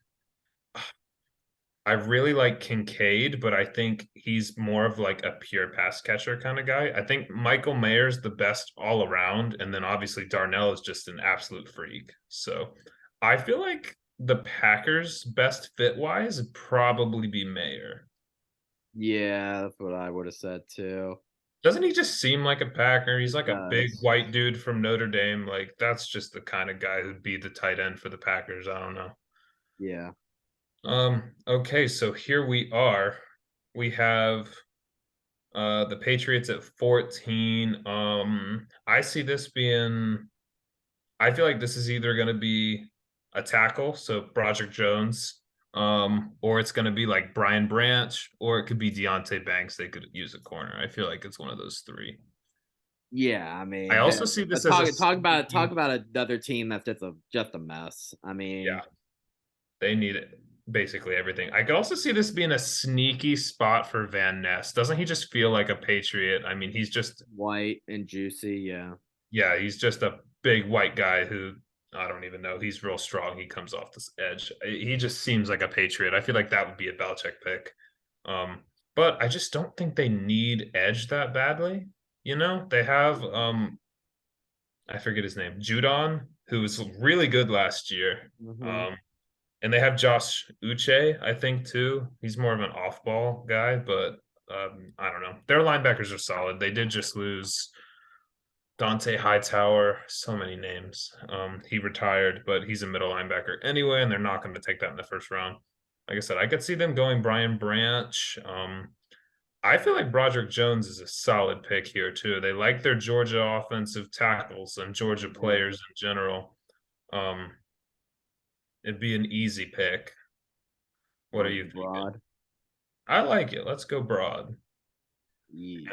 I really like Kincaid, but I think he's more of like a pure pass catcher kind of guy. I think Michael Mayer's the best all around, and then obviously Darnell is just an absolute freak. So I feel like the Packers' best fit wise would probably be Mayer. Yeah, that's what I would have said too. Doesn't he just seem like a Packer? He's It like a big does. white dude from Notre Dame. Like that's just the kind of guy who'd be the tight end for the Packers. I don't know. Yeah. Okay, so here we are. We have the Patriots at 14. I see this being, I feel like this is either going to be a tackle, so Broderick Jones, or it's going to be like Brian Branch, or it could be Deontay Banks. They could use a corner. I feel like it's one of those three. Yeah, I I mean, also hey, see but this as a talk sneaky, about another team that's just a mess. I mean, yeah, they need it. Basically everything. I could also see this being a sneaky spot for Van Ness. Doesn't he just feel like a Patriot? I mean, he's just white and juicy. Yeah. yeah, he's just a big white guy who I don't even know. He's real strong. He comes off this edge. He just seems like a Patriot. I feel like that would be a Belichick pick. Um, but I just don't think they need edge that badly. You know, they have I forget his name, Judon, who was really good last year. Mm-hmm. Um, and they have Josh Uche, I think, too. He's more of an off-ball guy, but I don't know. Their linebackers are solid. They did just lose Dante Hightower, so many names. He retired, but he's a middle linebacker anyway, and they're not going to take that in the first round. Like I said, I could see them going Brian Branch. I feel like Broderick Jones is a solid pick here too. They like their Georgia offensive tackles and Georgia Yeah. players in general. Um, it'd be an easy pick. You What are want to you go thinking? broad? I like it. Let's go broad. And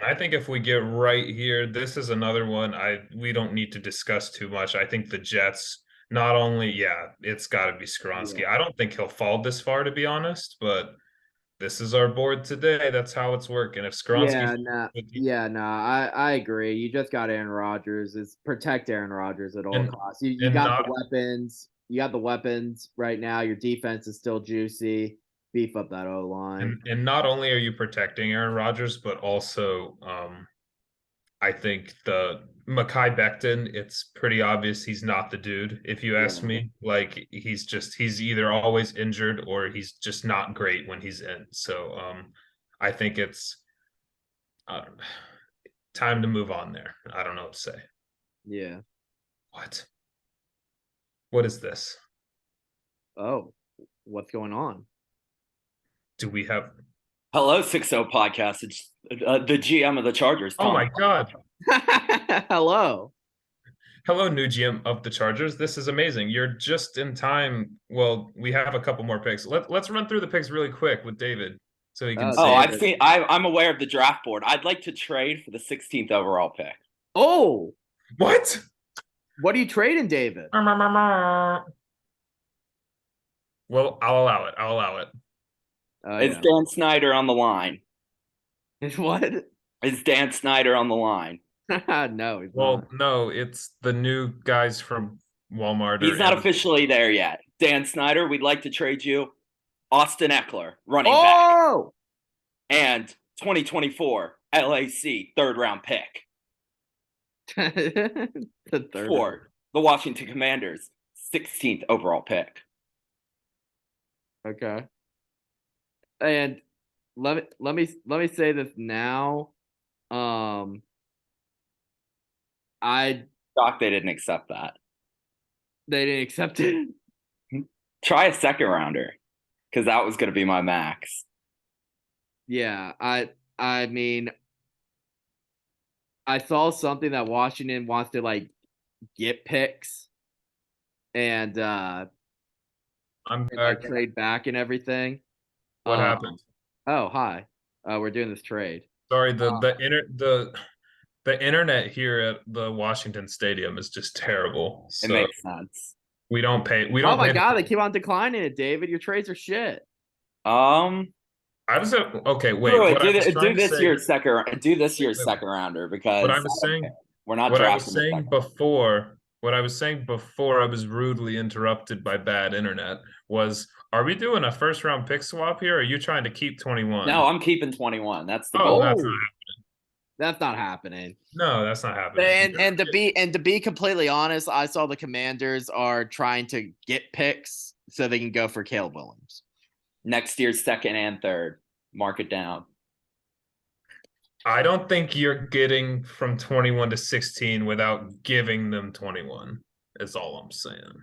I Yeah. think if we get right here, this is another one we don't need to discuss too much. I think the Jets, not only, yeah, it's got to be Yeah. Skronsky. I don't think he'll fall this far, to be honest, but this is our board today. That's how it's working. If Skronsky, Yeah, nah, yeah, nah. I agree. You just got Aaron Rodgers. It's protect Aaron Rodgers at all and costs. You and got the not weapons. You got the weapons right now. Your defense is still juicy. Beef up that O line. and not only are you protecting Aaron Rodgers, but also I think the Mekhi Becton, it's pretty obvious he's not the dude, if you ask Yeah, me. Like he's either always injured or he's just not great when he's in. So I think it's uh, time to move on there. I don't know what to say. yeah. What? What is this? Oh, what's going on? Do we have Hello, 60 Podcast. It's the GM of the Chargers, Oh Tom. my God. Hello. Hello, new GM of the Chargers. This is amazing. You're just in time. Well, we have a couple more picks. Let's run through the picks really quick with David so he can Oh, see. Oh, I've David. seen. I'm aware of the draft board. I'd like to trade for the 16th overall pick. Oh, What? what are you trading, David? Well, I'll allow it. I'll allow it. Oh Is yeah. Dan Snyder on the line? What? Is Dan Snyder on the line? No, he's Well, not. no, it's the new guys from Walmart or He's not Amazon. officially there yet. Dan Snyder, we'd like to trade you Austin Eckler, running back, Oh, and 2024 LAC third round pick the third round. for the Washington Commanders 16th overall pick. Okay. And let me say this now. I Shocked they didn't accept that. They didn't accept it. Try a second rounder, because that was going to be my max. Yeah, I mean, I saw something that Washington wants to like get picks and I'm like back. trade back and everything. What Um, happened? oh, hi. We're doing this trade. Sorry, the internet here at the Washington Stadium is just terrible. It So makes sense. we Oh don't my pay God, they keep on declining it, David. Your trades are shit. I was okay, wait. Screw it. What I was Do trying to this say, year's second. Do this wait, year's wait, second rounder what because I I was don't care. saying, We're not what I was drafting the saying second. before, what I was saying before I was rudely interrupted by bad internet was, are we doing a first round pick swap here? Or are you trying to keep 21? No, I'm keeping 21. That's the Oh, goal. That's not happening. no, that's not happening. And to be completely honest, I saw the Commanders are trying to get picks so they can go for Caleb Williams. Next year's second and third. Mark it down. I don't think you're getting from 21 to 16 without giving them 21. Is all I'm saying.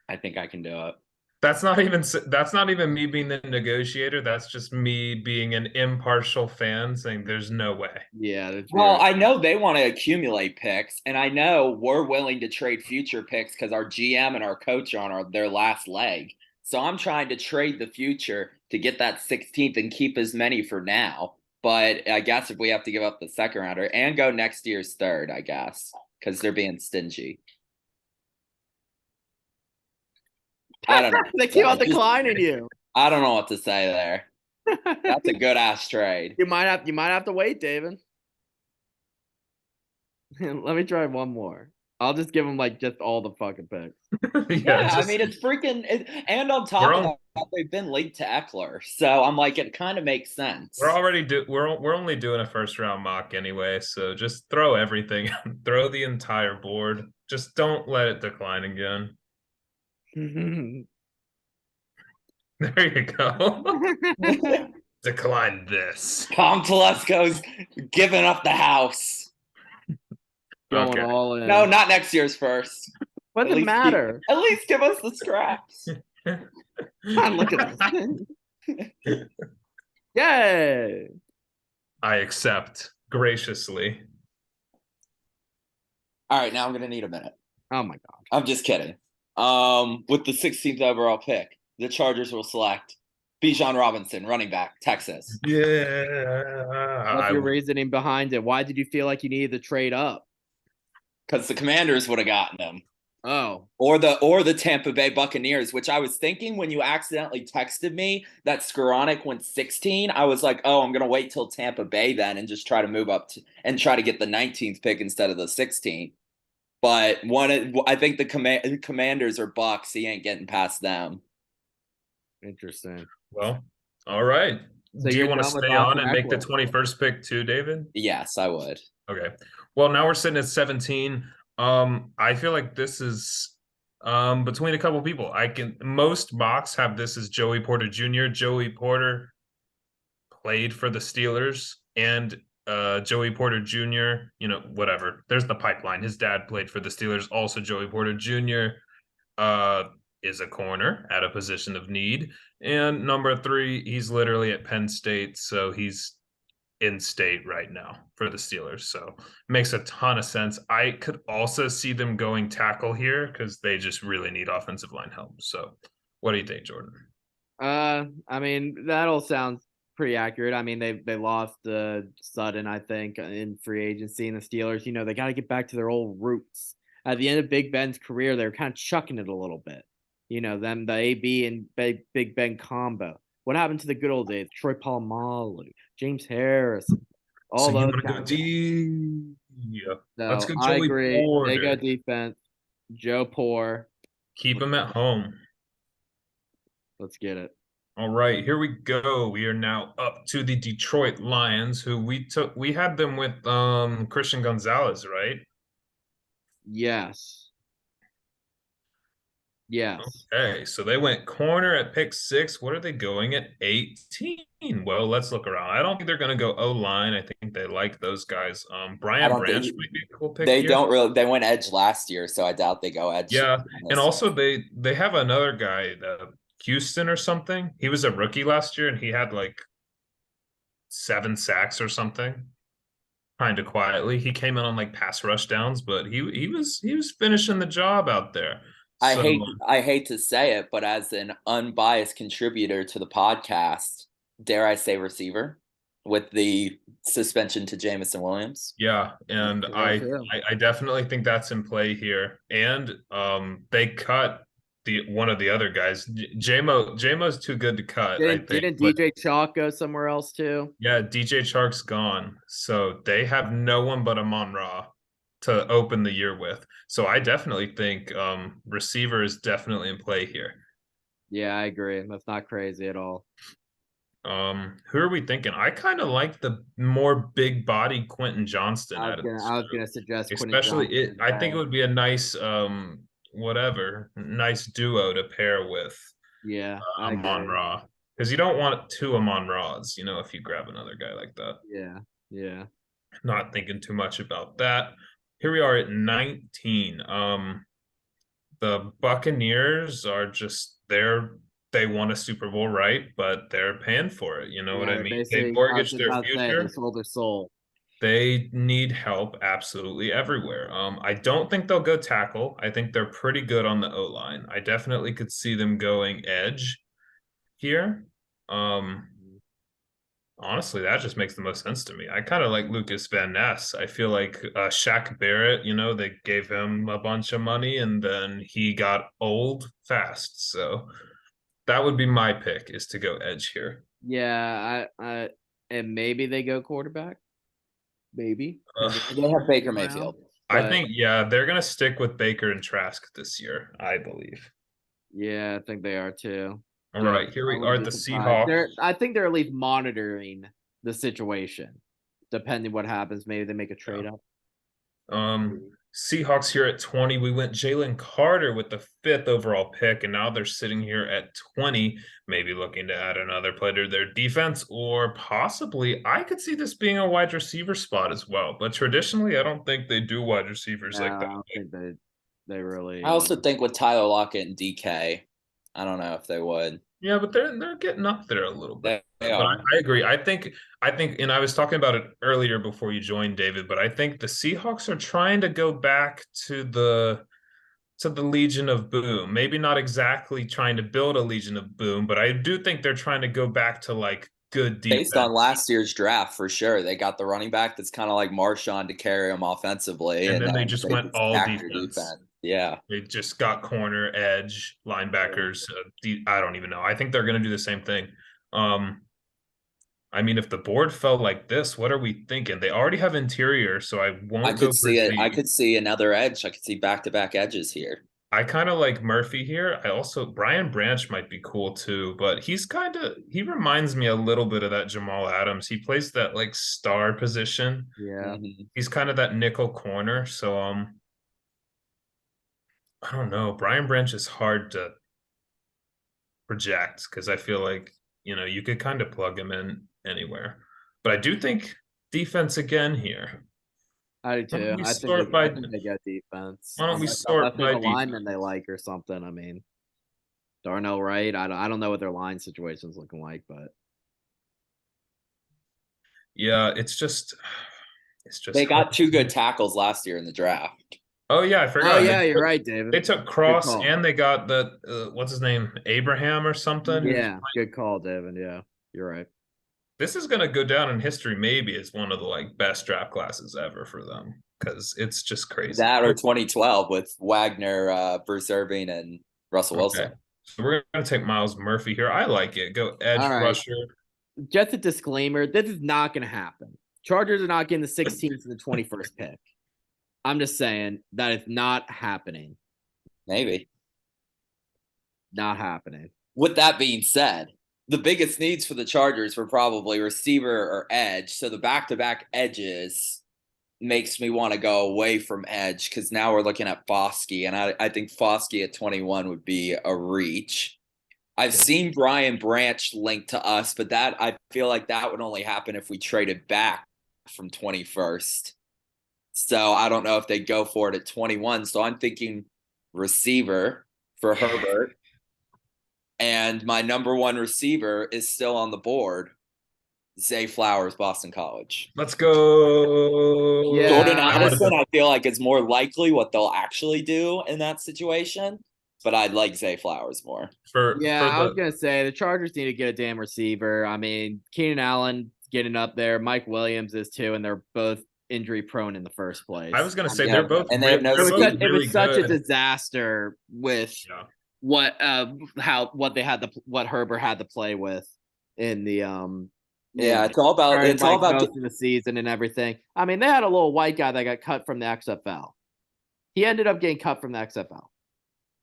I think I can do it. That's not even me being the negotiator. That's just me being an impartial fan saying there's no way. Yeah. That's Well, I know they want to accumulate picks, and I know we're willing to trade future picks because our GM and our coach are on their last leg. So I'm trying to trade the future to get that 16th and keep as many for now. But I guess if we have to give up the second rounder and go next year's third, I guess, because they're being stingy. I don't know. they keep on declining you. I don't know what to say there. That's a good ass trade. You might have to wait, David. Let me try one more. I'll just give them like just all the fucking picks. Yeah, I mean, it's freaking. And on top of that, they've been linked to Eckler, so I'm like, it kind of makes sense. We're only doing a first round mock anyway, so just throw everything, throw the entire board. Just don't let it decline again. There you go. Decline this. Tom Telesco's giving up the house. Going all in. No, not next year's first. What does it matter? At least give us the scraps. Look at us. Yay! I accept graciously. All right, now I'm gonna need a minute. Oh my god. I'm just kidding. With the 16th overall pick, the Chargers will select Bijan Robinson, running back, Texas. Yeah. What's your reasoning behind it? Why did you feel like you needed to trade up? Because the Commanders would have gotten him. Oh. Or the Tampa Bay Buccaneers, which I was thinking when you accidentally texted me that Skoranek went 16. I was like, oh, I'm gonna wait till Tampa Bay then and just try to move up and try to get the 19th pick instead of the 16th. But I think the Commanders are Bucks. He ain't getting past them. Interesting. Well, all right. So do you want to stay on and make the 21st pick too, David? Yes, I would. Okay. Well, now we're sitting at 17. I feel like this is between a couple people. Most mocks have this as Joey Porter Jr. Joey Porter played for the Steelers, and Joey Porter Jr., whatever. There's the pipeline. His dad played for the Steelers. Also, Joey Porter Jr. Is a corner at a position of need. And number 3, he's literally at Penn State, so he's in state right now for the Steelers. So makes a ton of sense. I could also see them going tackle here because they just really need offensive line help. So what do you think, Jordan? I mean, that all sounds pretty accurate. I mean, they lost Sutton, I think, in free agency, and the Steelers, they got to get back to their old roots. At the end of Big Ben's career, they were kind of chucking it a little bit. The AB and Big Ben combo. What happened to the good old days? Troy Polamalu, James Harrison, all those guys. Yeah. Let's go. I agree. Porter. They go defense. Joe Poor. Keep him at home. Let's get it. All right, here we go. We are now up to the Detroit Lions, who we had them with Christian Gonzalez, right? Yes. Yes. Okay, so they went corner at pick 6. What are they going at 18? Well, let's look around. I don't think they're going to go O-line. I think they like those guys. Brian Branch might be a cool pick. They don't really. They went edge last year, so I doubt they go edge. Yeah, and also they have another guy, Houston or something. He was a rookie last year, and he had like 7 sacks or something. Kind of quietly, he came in on like pass rush downs, but he was finishing the job out there. I hate to say it, but as an unbiased contributor to the podcast, dare I say receiver, with the suspension to Jamison Williams. Yeah, and I definitely think that's in play here. And they cut one of the other guys. JMO's too good to cut. Didn't DJ Chalk go somewhere else too? Yeah, DJ Chark's gone. So they have no one but Amon-Ra to open the year with. So I definitely think receiver is definitely in play here. Yeah, I agree. That's not crazy at all. Who are we thinking? I kind of like the more big body Quentin Johnston. I was gonna suggest especially I think it would be a nice nice duo to pair with Amon-Ra. Because you don't want 2 Amon-Ras, if you grab another guy like that. Yeah. Not thinking too much about that. Here we are at 19. The Buccaneers are just there. They won a Super Bowl, right? But they're paying for it. You know what I mean? They mortgaged their future. They sold their soul. They need help absolutely everywhere. I don't think they'll go tackle. I think they're pretty good on the O-line. I definitely could see them going edge here. Honestly, that just makes the most sense to me. I kind of like Lucas Van Ness. I feel like Shaq Barrett, they gave him a bunch of money and then he got old fast. So that would be my pick, is to go edge here. Yeah, and maybe they go quarterback. Maybe. They have Baker Mayfield. I think, yeah, they're going to stick with Baker and Trask this year, I believe. Yeah, I think they are too. All But right, here I we are wouldn't at be the surprised. Seahawks. I think they're at least monitoring the situation. Depending what happens, maybe they make a trade up. Seahawks here at 20. We went Jalen Carter with the 5th overall pick, and now they're sitting here at 20, maybe looking to add another player to their defense, or possibly I could see this being a wide receiver spot as well. But traditionally, I don't think they do wide receivers like I that. don't think they really. I also think with Tyler Lockett and DK, I don't know if they would. Yeah, but they're getting up there a little bit. They But are. I agree. I think, and I was talking about it earlier before you joined, David. But I think the Seahawks are trying to go back to the Legion of Boom. Maybe not exactly trying to build a Legion of Boom, but I do think they're trying to go back to like good defense. Based on last year's draft, for sure. They got the running back that's kind of like Marshawn to carry them offensively. And then they just went all stack their defense. Yeah. They just got corner, edge, linebackers. I don't even know. I think they're going to do the same thing. I mean, if the board fell like this, what are we thinking? They already have interior, so I won't go for Z. I could see another edge. I could see back-to-back edges here. I kind of like Murphy here. I also Brian Branch might be cool too, but he reminds me a little bit of that Jamal Adams. He plays that like star position. Yeah. He's kind of that nickel corner. So I don't know. Brian Branch is hard to project because I feel like, you could kind of plug him in anywhere. But I do think defense again here. I do too. I think they get defense. Why don't we sort by a lineman they like or something? I mean, Darnell Wright. I don't know what their line situation's looking like, but yeah, it's just they got 2 good tackles last year in the draft. Oh yeah, I forgot. Oh yeah, you're right, David. They took Cross and they got the what's his name, Abraham or something. Yeah, good call, David. Yeah, you're right. This is gonna go down in history, maybe as one of the like best draft classes ever for them because it's just crazy. That or 2012 with Wagner, Bruce Irving, and Russell Wilson. So we're gonna take Miles Murphy here. I like it. Go edge rusher. Just a disclaimer: this is not gonna happen. Chargers are not getting the 16th and the 21st pick. I'm just saying that it's not happening. Maybe. Not happening. With that being said, the biggest needs for the Chargers were probably receiver or edge. So the back-to-back edges makes me want to go away from edge because now we're looking at Foskey, and I think Foskey at 21 would be a reach. I've seen Brian Branch linked to us, but that I feel like that would only happen if we traded back from 21st. So I don't know if they go for it at 21. So I'm thinking receiver for Herbert. And my number 1 receiver is still on the board. Zay Flowers, Boston College. Let's go. Yeah, Jordan Addison, I feel like it's more likely what they'll actually do in that situation. But I'd like Zay Flowers more. I was going to say the Chargers need to get a damn receiver. I mean, Keenan Allen getting up there. Mike Williams is too, and they're both injury prone in the first place. I was going to say they're both. And they have no. It was such a disaster with what Herbert had to play with in the it's all about most of the season and everything. I mean, they had a little white guy that got cut from the XFL. He ended up getting cut from the XFL.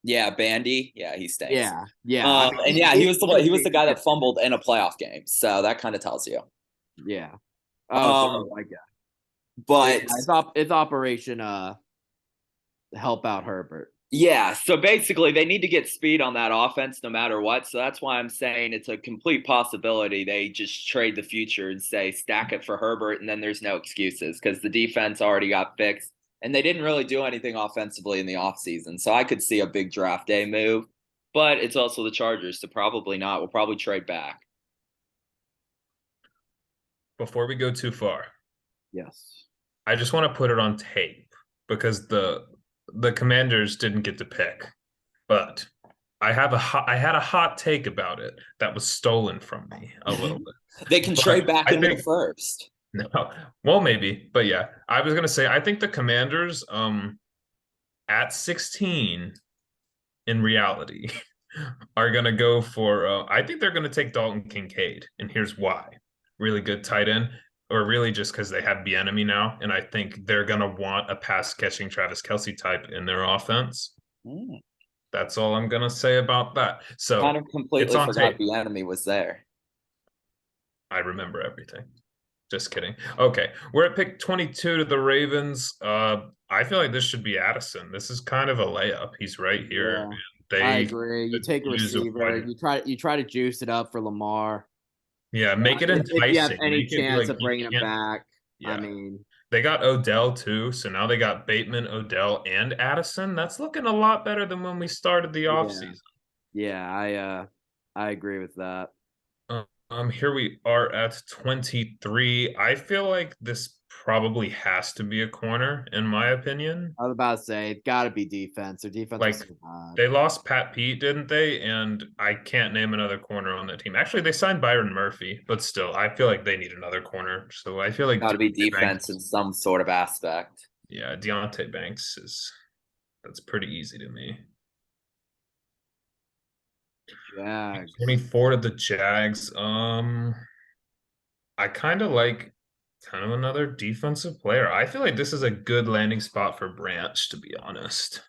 Yeah, Bandy. Yeah, he stinks. Yeah. He was the guy that fumbled in a playoff game. So that kind of tells you. Yeah. White guy. But it's Operation help out Herbert. Yeah, so basically they need to get speed on that offense no matter what. So that's why I'm saying it's a complete possibility they just trade the future and say stack it for Herbert, and then there's no excuses because the defense already got fixed. And they didn't really do anything offensively in the offseason. So I could see a big draft day move. But it's also the Chargers, so probably not. We'll probably trade back. Before we go too far. Yes. I just want to put it on tape because the Commanders didn't get to pick. But I had a hot take about it that was stolen from me a little bit. They can trade back into the first. No, well, maybe, but yeah, I was gonna say I think the Commanders, at 16, in reality, are gonna go for. I think they're gonna take Dalton Kincaid, and here's why: really good tight end. or really just because they have Bieniemy now, and I think they're gonna want a pass catching Travis Kelce type in their offense. Mm. That's all I'm gonna say about that. Kind So of it's completely on forgot tape. the enemy was there. I remember everything. Just kidding. Okay, we're at pick 22 to the Ravens. I feel like this should be Addison. This is kind of a layup. He's right here. Yeah, I They agree. You could take a use a receiver. wide. You try to juice it up for Lamar. Yeah, make it If you have enticing. any Make it be chance like of you bringing him can't. back, I Yeah, mean, they got Odell too. So now they got Bateman, Odell, and Addison. That's looking a lot better than when we started the yeah, offseason. yeah, I agree with that. Here we are at 23. I feel like this probably has to be a corner, in my opinion. I was about to say it's got to be defense. Their defense was Like so bad. they lost Pat Pete, didn't they? And I can't name another corner on that team. Actually, they signed Byron Murphy, but still, I feel like they need another corner. So I feel like Got to be Deontay defense in Banks. some sort of aspect. Yeah, Deontay Banks is that's pretty easy to me. Jags. 24 to the Jags. I kind of like kind of another defensive player. I feel like this is a good landing spot for Branch, to be honest.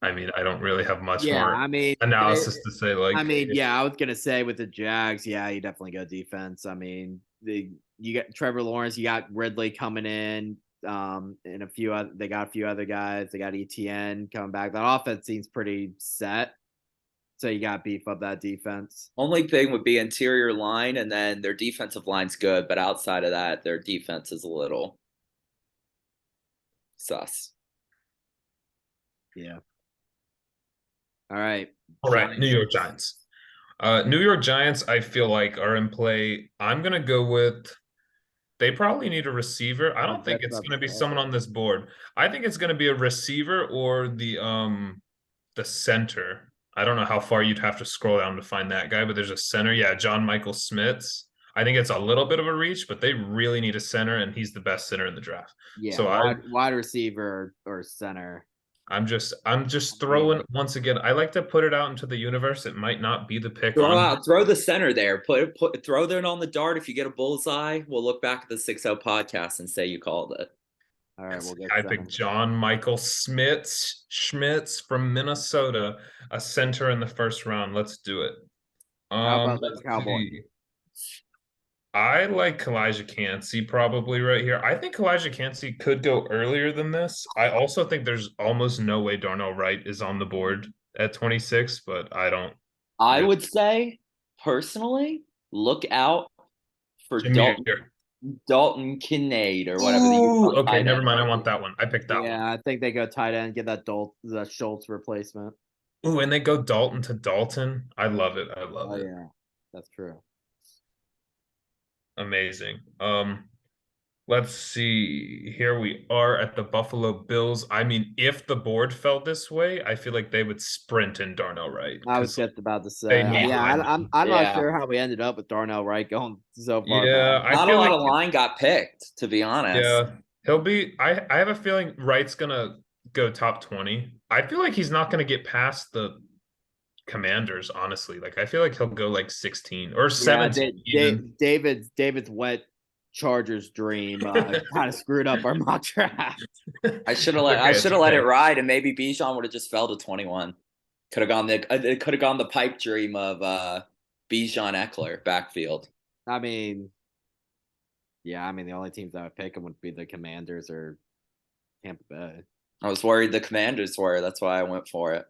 I mean, I don't really have much Yeah, more I mean, analysis to say. yeah, I was gonna say with the Jags, yeah, you definitely go defense. I mean, you got Trevor Lawrence, you got Ridley coming in, and they got a few other guys. They got ETN coming back. That offense seems pretty set. So you got to beef up that defense. Only thing would be interior line, and then their defensive line's good, but outside of that, their defense is a little sus. Yeah. All right. All right, New York Giants. New York Giants, I feel like are in play. I'm gonna go with. They probably need a receiver. I I was don't think just it's about gonna be to say. someone on this board. I think it's gonna be a receiver or the center. I don't know how far you'd have to scroll down to find that guy, but there's a center. Yeah, John Michael Smits. I think it's a little bit of a reach, but they really need a center, and he's the best center in the draft. Yeah, So wide receiver or center. I'm just I mean, throwing once again. I like to put it out into the universe. It might not be the pick Throw on. out, throw the center there. Throw that on the dart. If you get a bullseye, we'll look back at the 6-0 podcast and say you called it. all right, we'll get I center. picked John Michael Schmitz from Minnesota, a center in the first round. Let's do it. How about the Let's Cowboys? see. I like Kalijah Cansey probably right here. I think Kalijah Cansey could go earlier than this. I also think there's almost no way Darnell Wright is on the board at 26, but I don't I really. would say, personally, look out for Jameer. Dalton Kincaid or whatever the Ooh, Utah okay, tight never end mind. I might want be. that one. I picked that one. Yeah, I think they go tight end, get that Schultz replacement. Ooh, and they go Dalton to Dalton. I love it. I love Oh it. yeah, that's true. Amazing. Let's see. Here we are at the Buffalo Bills. I mean, if the board fell this way, I feel like they would sprint in Darnell Wright I was because just about to they say. need Yeah, linemen. I'm not Yeah. sure how we ended up with Darnell Wright going so far Yeah, back. I Not a feel lot like of line got picked, to be honest. yeah, he'll be. I have a feeling Wright's gonna go top 20. I feel like he's not gonna get past the Commanders, honestly. Like I feel like he'll go like 16 or Yeah, 17 even. David's wet Chargers dream kind of screwed up our mock draft. I should have Okay, it's let it okay. ride, and maybe Bijan would have just fell to 21. Could have gone it could have gone the pipe dream of Bijan Eckler backfield. I mean, yeah, I mean the only teams that would pick him would be the Commanders or Tampa Bay. I was worried the Commanders were. That's why I went for it.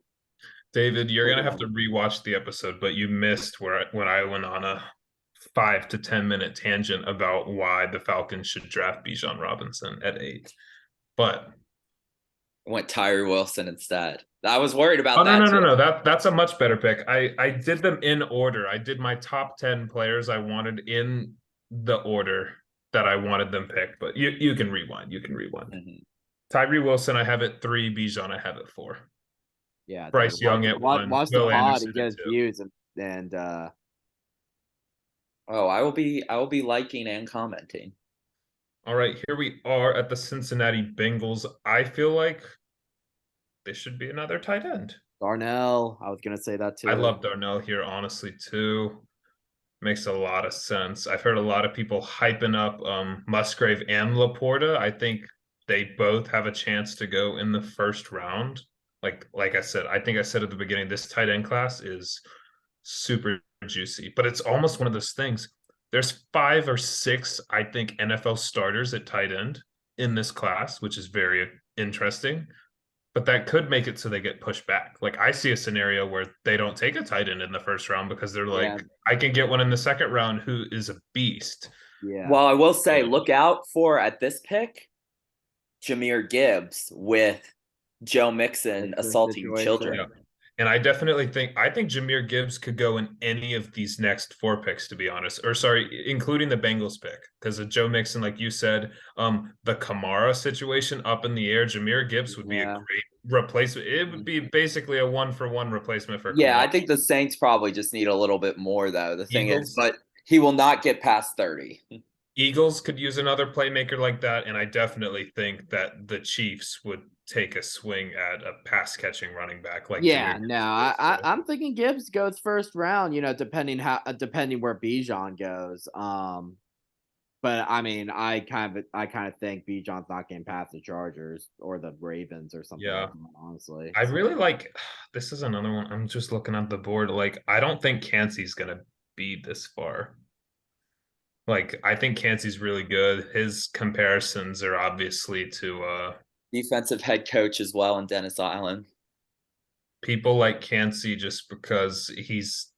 David, you're gonna have to rewatch the episode, but you missed when I went on a 5 to 10 minute tangent about why the Falcons should draft Bijan Robinson at 8. But I went Tyree Wilson instead. I was worried about oh no that no too. no no that's a much better pick. I did them in order. I did my top 10 players I wanted in the order that I wanted them picked. But you can rewind. You can rewind. Mm-hmm. Tyree Wilson, I have at 3. Bijan, I have at 4. Yeah, Bryce Young at 1. watch the Will pod Anderson and at get his 2. views and Oh, I will be liking and commenting. All right, here we are at the Cincinnati Bengals. I feel like this should be another tight end. Darnell. I was gonna say that too. I love Darnell here, honestly, too. Makes a lot of sense. I've heard a lot of people hyping up Musgrave and Laporta. I think they both have a chance to go in the first round. Like I said, I think I said at the beginning, this tight end class is super juicy, but it's almost one of those things. There's 5 or 6, I think, NFL starters at tight end in this class, which is very interesting. But that could make it so they get pushed back. Like I see a scenario where they don't take a tight end in the first round because they're Yeah. like, I can get one in the second round who is a beast. Yeah. Well, I will say, look out for at this pick, Jahmyr Gibbs with Joe Mixon assaulting situation. children. Yeah. And I definitely think Jahmyr Gibbs could go in any of these next 4 picks, to be honest. Or sorry, including the Bengals pick. Because of Joe Mixon, like you said, the Kamara situation up in the air, Jahmyr Gibbs would be a great replacement. It would be basically a 1-for-1 replacement for Yeah, Kamara. I think the Saints probably just need a little bit more, though. The thing Eagles? is, but he will not get past 30. Eagles could use another playmaker like that, and I definitely think that the Chiefs would take a swing at a pass catching running back like Yeah, Jahmyr no, Gibbs. I'm thinking Gibbs goes first round, depending where Bijan goes. But I mean, I kind of think Bijan's not getting past the Chargers or the Ravens or something Yeah. like that, honestly. I really like this is another one. I'm just looking at the board. Like, I don't think Cansey's gonna be this far. Like, I think Cansey's really good. His comparisons are obviously to Defensive head coach as well in Dennis Allen. people like Cansey just because he's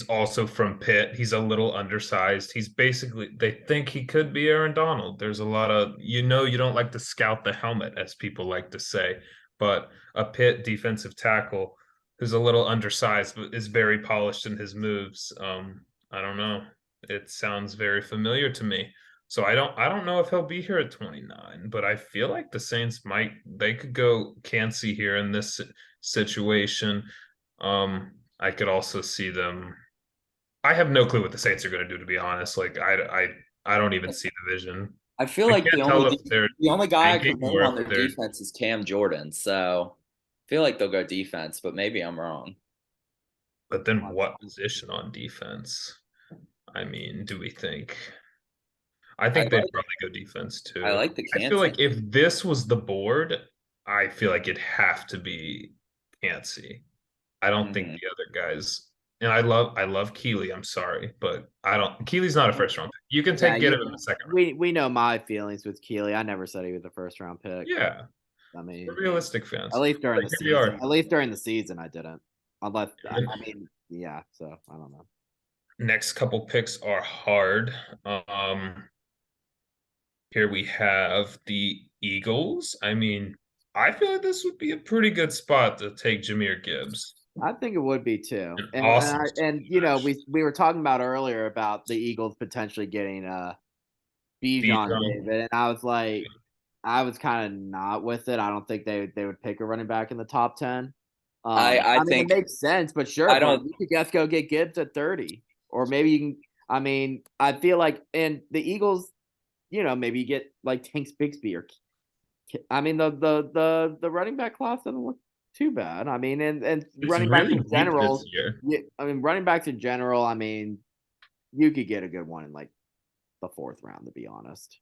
also from Pitt. He's a little undersized. He's basically they think he could be Aaron Donald. There's a lot of you don't like to scout the helmet, as people like to say, but a Pitt defensive tackle who's a little undersized but is very polished in his moves. I don't know. It sounds very familiar to me. So I don't know if he'll be here at 29, but I feel like the Saints they could go Cansey here in this situation. I could also see them. I have no clue what the Saints are going to do, to be honest. Like I don't even see the vision. I feel I like can't tell if they're the only guy I tanking could name or on if their they're. defense is Cam Jordan. So I feel like they'll go defense, but maybe I'm wrong. But then what position on defense? I mean, do we think? I think they'd probably go defense too. I like the I feel like Kansas. if this was the board, I feel like it'd have to be Yancey. I don't think the other guys. And I love Keeley. I'm sorry, but I don't. Keeley's not a first round pick. You can get him in the second round. We know my feelings with Keeley. I never said he was a first round pick. Yeah, I mean, we're realistic fans. at least during the Here we are. season. At least during the season, I didn't. Unless I mean, yeah. So I don't know. Next couple picks are hard. Here we have the Eagles. I mean, I feel like this would be a pretty good spot to take Jahmyr Gibbs. I think it would be too. And Awesome. we were talking about earlier about the Eagles potentially getting Bijan David, and I was like, I was kind of not with it. I don't think they would pick a running back in the top 10. I mean, think it makes sense, but sure, you could just go get Gibbs at 30, or maybe you can. I mean, I feel like, and the Eagles, maybe you get like Tanks Bigsby or. I mean, the running back class doesn't look too bad. I mean, and running backs in general. I mean, running backs in general. I mean, you could get a good one in like the 4th round, to be honest.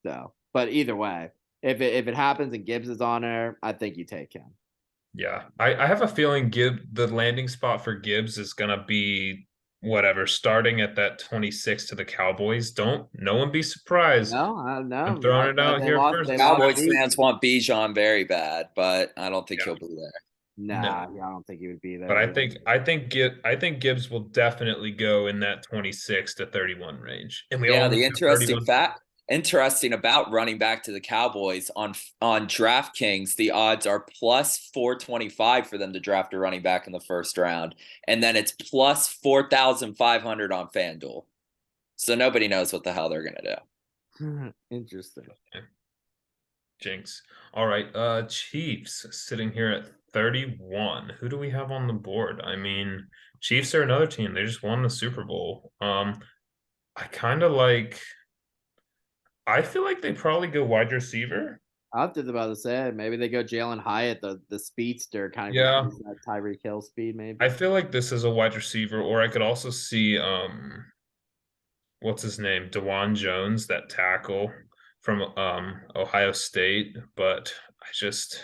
So, but either way, if it happens and Gibbs is on there, I think you take him. Yeah, I have a feeling the landing spot for Gibbs is gonna be whatever, starting at that 26 to the Cowboys. No one be surprised. No, I'm throwing it out here first. Cowboys fans want Bijan very bad, but I don't think he'll be there. Nah, I don't think he would be there. But I think Gibbs will definitely go in that 26 to 31 range. And the interesting about running back to the Cowboys on DraftKings, the odds are plus 425 for them to draft a running back in the first round, and then it's plus 4,500 on FanDuel. So nobody knows what the hell they're gonna do. Interesting. Okay. Jinx. All right, Chiefs sitting here at 31. Who do we have on the board? I mean, Chiefs are another team. They just won the Super Bowl. I feel like they probably go wide receiver. I was just about to say maybe they go Jalen Hyatt, the speedster, kind of Yeah. replace that Tyreek Hill speed. Maybe I feel like this is a wide receiver, or I could also see what's his name? DeJuan Jones, that tackle from Ohio State, but I just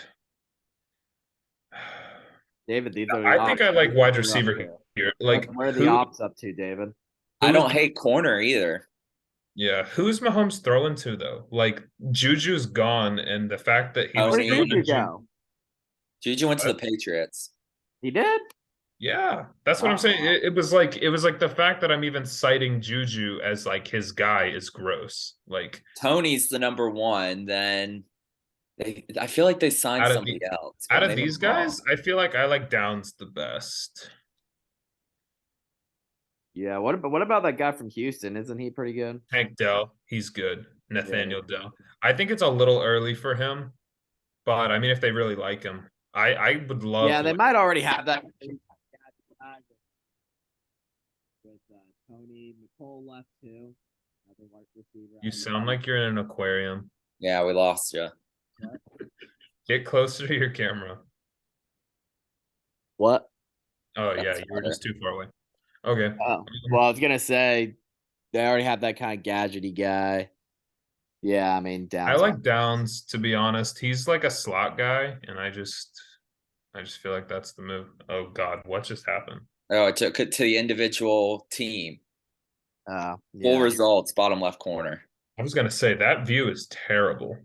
David, these are the I think ops. I like wide What are up receiver to? here. What Like what are the ops up to, David? I who is don't hate corner either. yeah, who's Mahomes throwing to though? Like Juju's gone, and the fact that he was Where did Tony. throwing to Juju go? Juju went to the Patriots. He did. yeah, that's what I'm saying. Oh, It was like the fact that I'm even citing Juju as like his guy is gross. Like Tony's the number one. Then I feel like they signed out of the somebody else, out but of maybe these I'm wrong. guys, I feel like I like Downs the best. yeah. What about that guy from Houston? Isn't he pretty good? Hank Dell, he's good. Yeah. Nathaniel Dell. I think it's a little early for him, but I mean, if they really like him, I would love Yeah, they might already have that. With Tony Nicole left too. Another wide receiver. you sound like you're in an aquarium. Yeah, we lost you. Get closer to your camera. What? Oh yeah, That's you were better. just too far away. Okay. Oh, well, I was gonna say they already have that kind of gadgety guy. Yeah, I mean, I Downs. like Downs, to be honest. He's like a slot guy, and I just feel like that's the move. Oh God, what just happened? Oh, it took it to the individual team. Full Yeah. results, bottom left corner. I was gonna say that view is terrible.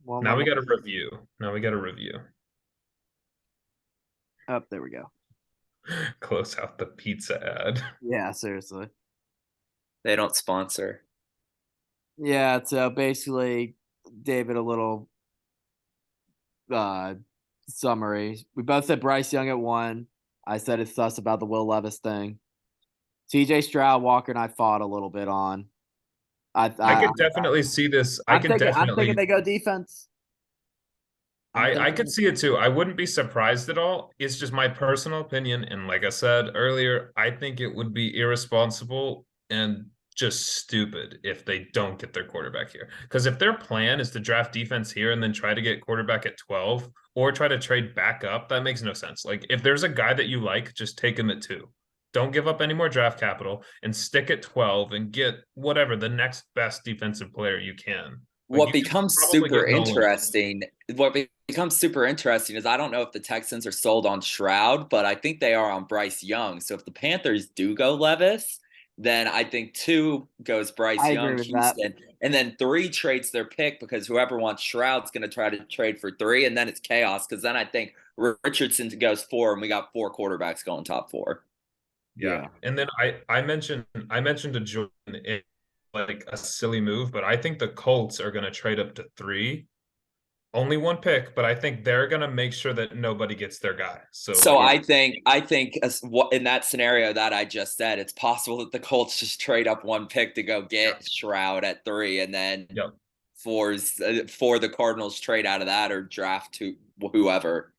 Well, Now we got to review. Now we got to review. oh, there we go. Close out the pizza ad. Yeah, seriously. They don't sponsor. Yeah, so basically, David, a little summary. We both said Bryce Young at 1. I said it's sus about the Will Levis thing. CJ Stroud, Walker, and I fought a little bit on. I could definitely see this. I could I'm thinking definitely they go defense. I could see it too. I wouldn't be surprised at all. It's just my personal opinion. And like I said earlier, I think it would be irresponsible and just stupid if they don't get their quarterback here. Because if their plan is to draft defense here and then try to get quarterback at 12 or try to trade back up, that makes no sense. Like if there's a guy that you like, just take him at 2. Don't give up any more draft capital and stick at 12 and get whatever the next best defensive player you can. Like What you could becomes probably super get Nolan. interesting, what becomes super interesting is I don't know if the Texans are sold on Shroud, but I think they are on Bryce Young. So if the Panthers do go Levis, then I think 2 goes Bryce I Young, agree with that. Houston, and then 3 trades their pick because whoever wants Shroud's going to try to trade for 3, and then it's chaos because then I think Richardson goes 4, and we got 4 quarterbacks going top 4. Yeah. And then I mentioned to Jordan it, like a silly move, but I think the Colts are going to trade up to 3. Only 1 pick, but I think they're going to make sure that nobody gets their guy. So I think in that scenario that I just said, it's possible that the Colts just trade up 1 pick to go get Shroud at 3, and then for the Cardinals trade out of that or draft to whoever.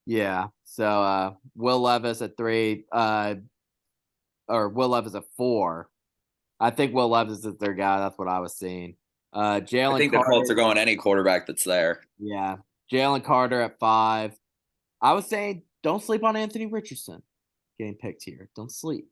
Yeah. So Will Levis at 3, or Will Levis at 4. I think Will Levis is their guy. That's what I was seeing. Jalen I think Carter, the Colts are going any quarterback that's there. yeah. Jalen Carter at 5. I was saying don't sleep on Anthony Richardson getting picked here. Don't sleep.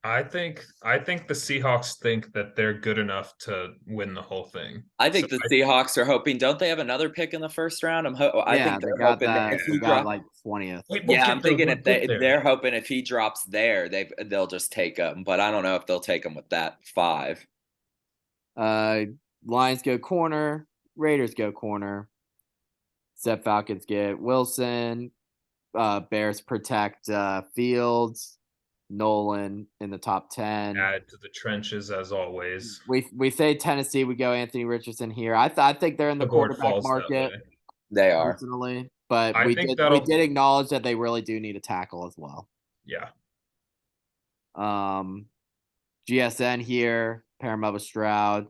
I think the Seahawks think that they're good enough to win the whole thing. I think the Seahawks are hoping. Don't they have another pick in the first round? I think they're hoping that if he drops like 20th. Yeah, I'm thinking if they're hoping if he drops there, they'll just take him. But I don't know if they'll take him with that 5. Lions go corner. Raiders go corner. Except Falcons get Wilson. Bears protect Fields. Nolan in the top 10. Add to the trenches as always. We say Tennessee. We go Anthony Richardson here. I think they're in the quarterback market. They are personally, but we did acknowledge that they really do need a tackle as well. Yeah. GSN here. Pair him up with Stroud.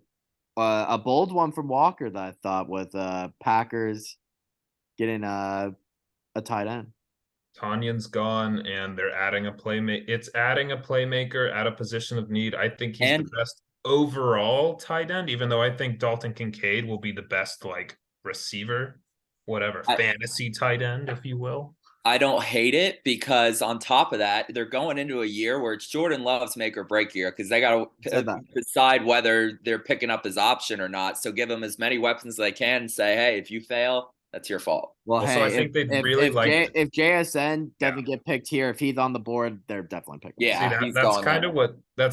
A bold one from Walker that I thought with Packers getting a tight end. Tanyan's gone, and they're adding a playmaker. It's adding a playmaker at a position of need. I think he's the best overall tight end, even though I think Dalton Kincaid will be the best like receiver, whatever, fantasy tight end, if you will. I don't hate it because on top of that, they're going into a year where it's Jordan Love's make or break year because they got to decide whether they're picking up his option or not. So give them as many weapons as they can and say, hey, if you fail, that's your fault. Well, Also, I hey, think they'd really like if JSN doesn't get picked here, if he's on the board, they're definitely picking him. Yeah, See, that's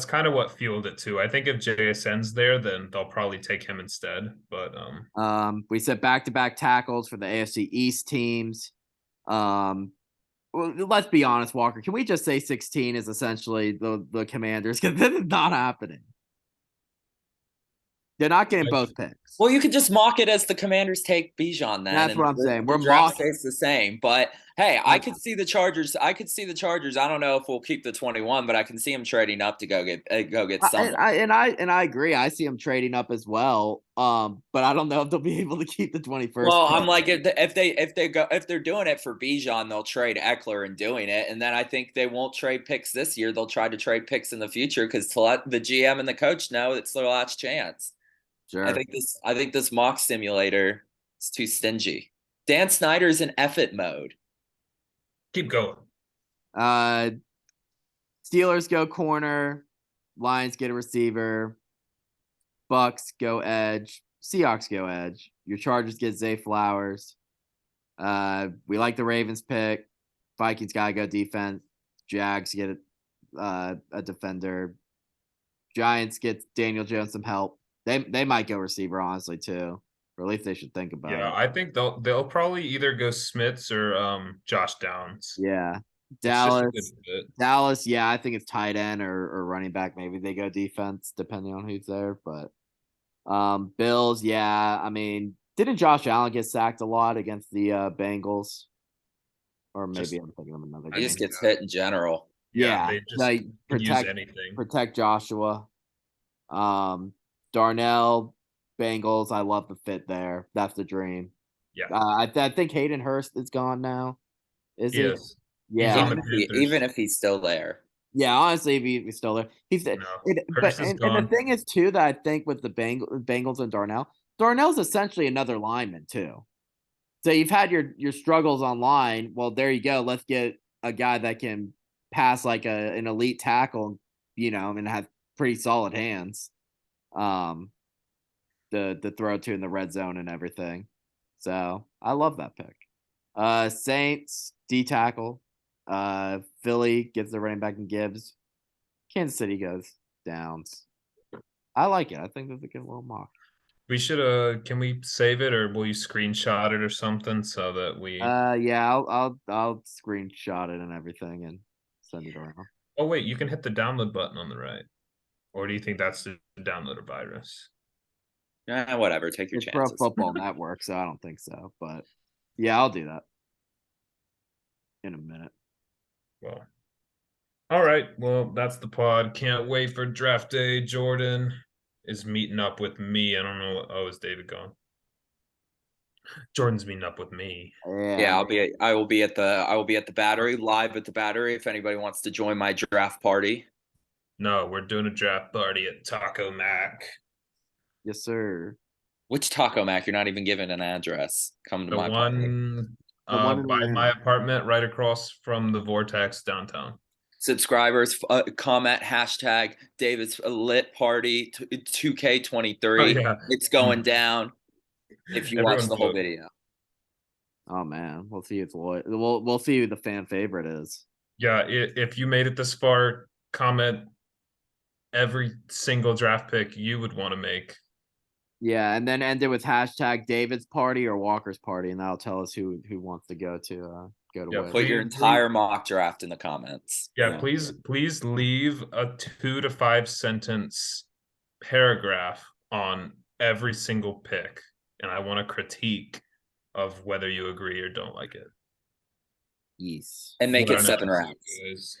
kind of what fueled it too. I think if JSN's there, then they'll probably take him instead. But we said back-to-back tackles for the AFC East teams. Well, let's be honest, Walker. Can we just say 16 is essentially the Commanders? Because this is not happening. They're not getting both picks. Well, you could just mock it as the Commanders take Bijan then. That's what I'm saying. We're draft stays the same. But hey, I could see the Chargers. I don't know if we'll keep the 21, but I can see them trading up to go get someone. I agree. I see them trading up as well. But I don't know if they'll be able to keep the 21st. Well, I'm like if they're doing it for Bijan, they'll trade Eckler and doing it, and then I think they won't trade picks this year. They'll try to trade picks in the future because to let the GM and the coach know it's their last chance. Sure. I think this mock simulator is too stingy. Dan Snyder's in effort mode. Keep going. Steelers go corner, Lions get a receiver, Bucks go edge, Seahawks go edge. Your Chargers get Zay Flowers. We like the Ravens pick. Vikings gotta go defense. Jags get a defender. Giants get Daniel Jones some help. They might go receiver, honestly, too. Or at least they should think about it. Yeah, I think they'll probably either go Smiths or Josh Downs. Yeah. Dallas, yeah, I think it's tight end or running back. Maybe they go defense, depending on who's there. But Bills, yeah. I mean, didn't Josh Allen get sacked a lot against the Bengals? Or maybe I'm thinking of another game. He just gets hit in general. Yeah, they just like use anything. Protect Joshua. Darnell, Bengals. I love the fit there. That's the dream. Yeah. I think Hayden Hurst is gone now. Is he? Yes. Yeah. Even if he's still there. Yeah, honestly, if he's still there, he's there. And the thing is too that I think with the Bengals and Darnell's essentially another lineman too. So you've had your struggles online. Well, there you go. Let's get a guy that can pass like an elite tackle, and have pretty solid hands. The throw to in the red zone and everything. So I love that pick. Saints D tackle. Philly gets the running back and Gibbs. Kansas City goes Downs. I like it. I think that's a good little mock. We should can we save it or will you screenshot it or something so that we yeah, I'll screenshot it and everything and send it around. Oh wait, you can hit the download button on the right. Or do you think that's the downloader virus? Whatever. Take your chances. Pro Football Network, so I don't think so. But yeah, I'll do that in a minute. Well, all right. Well, that's the pod. Can't wait for draft day. Jordan is meeting up with me. I don't know. Oh, is David gone? Jordan's meeting up with me. Yeah, I will be at the Battery, live at the Battery if anybody wants to join my draft party. No, we're doing a draft party at Taco Mac. Yes, sir. Which Taco Mac? You're not even giving an address. Come to my one by my apartment right across from the Vortex downtown. Subscribers, comment hashtag David's lit party 2K23. Oh, yeah. It's going down. If you watch the whole video. Oh man, we'll see we'll see who the fan favorite is. Yeah, if you made it this far, comment every single draft pick you would want to make. Yeah, and then end it with hashtag David's party or Walker's party, and that'll tell us who wants to go to put your entire mock draft in the comments. Yeah, please leave a 2 to 5 sentence paragraph on every single pick, and I want a critique of whether you agree or don't like it. Yes, and make it 7 rounds.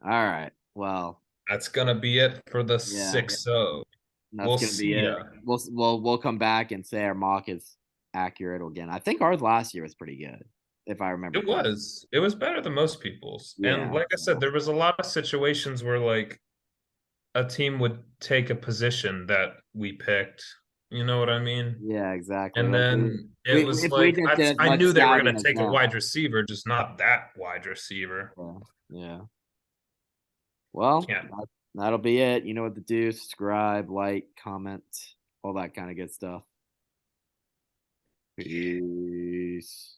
All right, well, that's gonna be it for the 6-0. That's gonna be it. We'll come back and say our mock is accurate again. I think ours last year was pretty good, if I remember. It was better than most people's. Yeah. And like I said, there was a lot of situations where like a team would take a position that we picked. You know what I mean? Yeah, exactly. And Like then it we was if we like just did as I much knew they were scouting going to as take a them. wide receiver, just not that wide receiver. Yeah. Well, Can't. that'll be it. You know what to do. Subscribe, like, comment, all that kind of good stuff. Peace.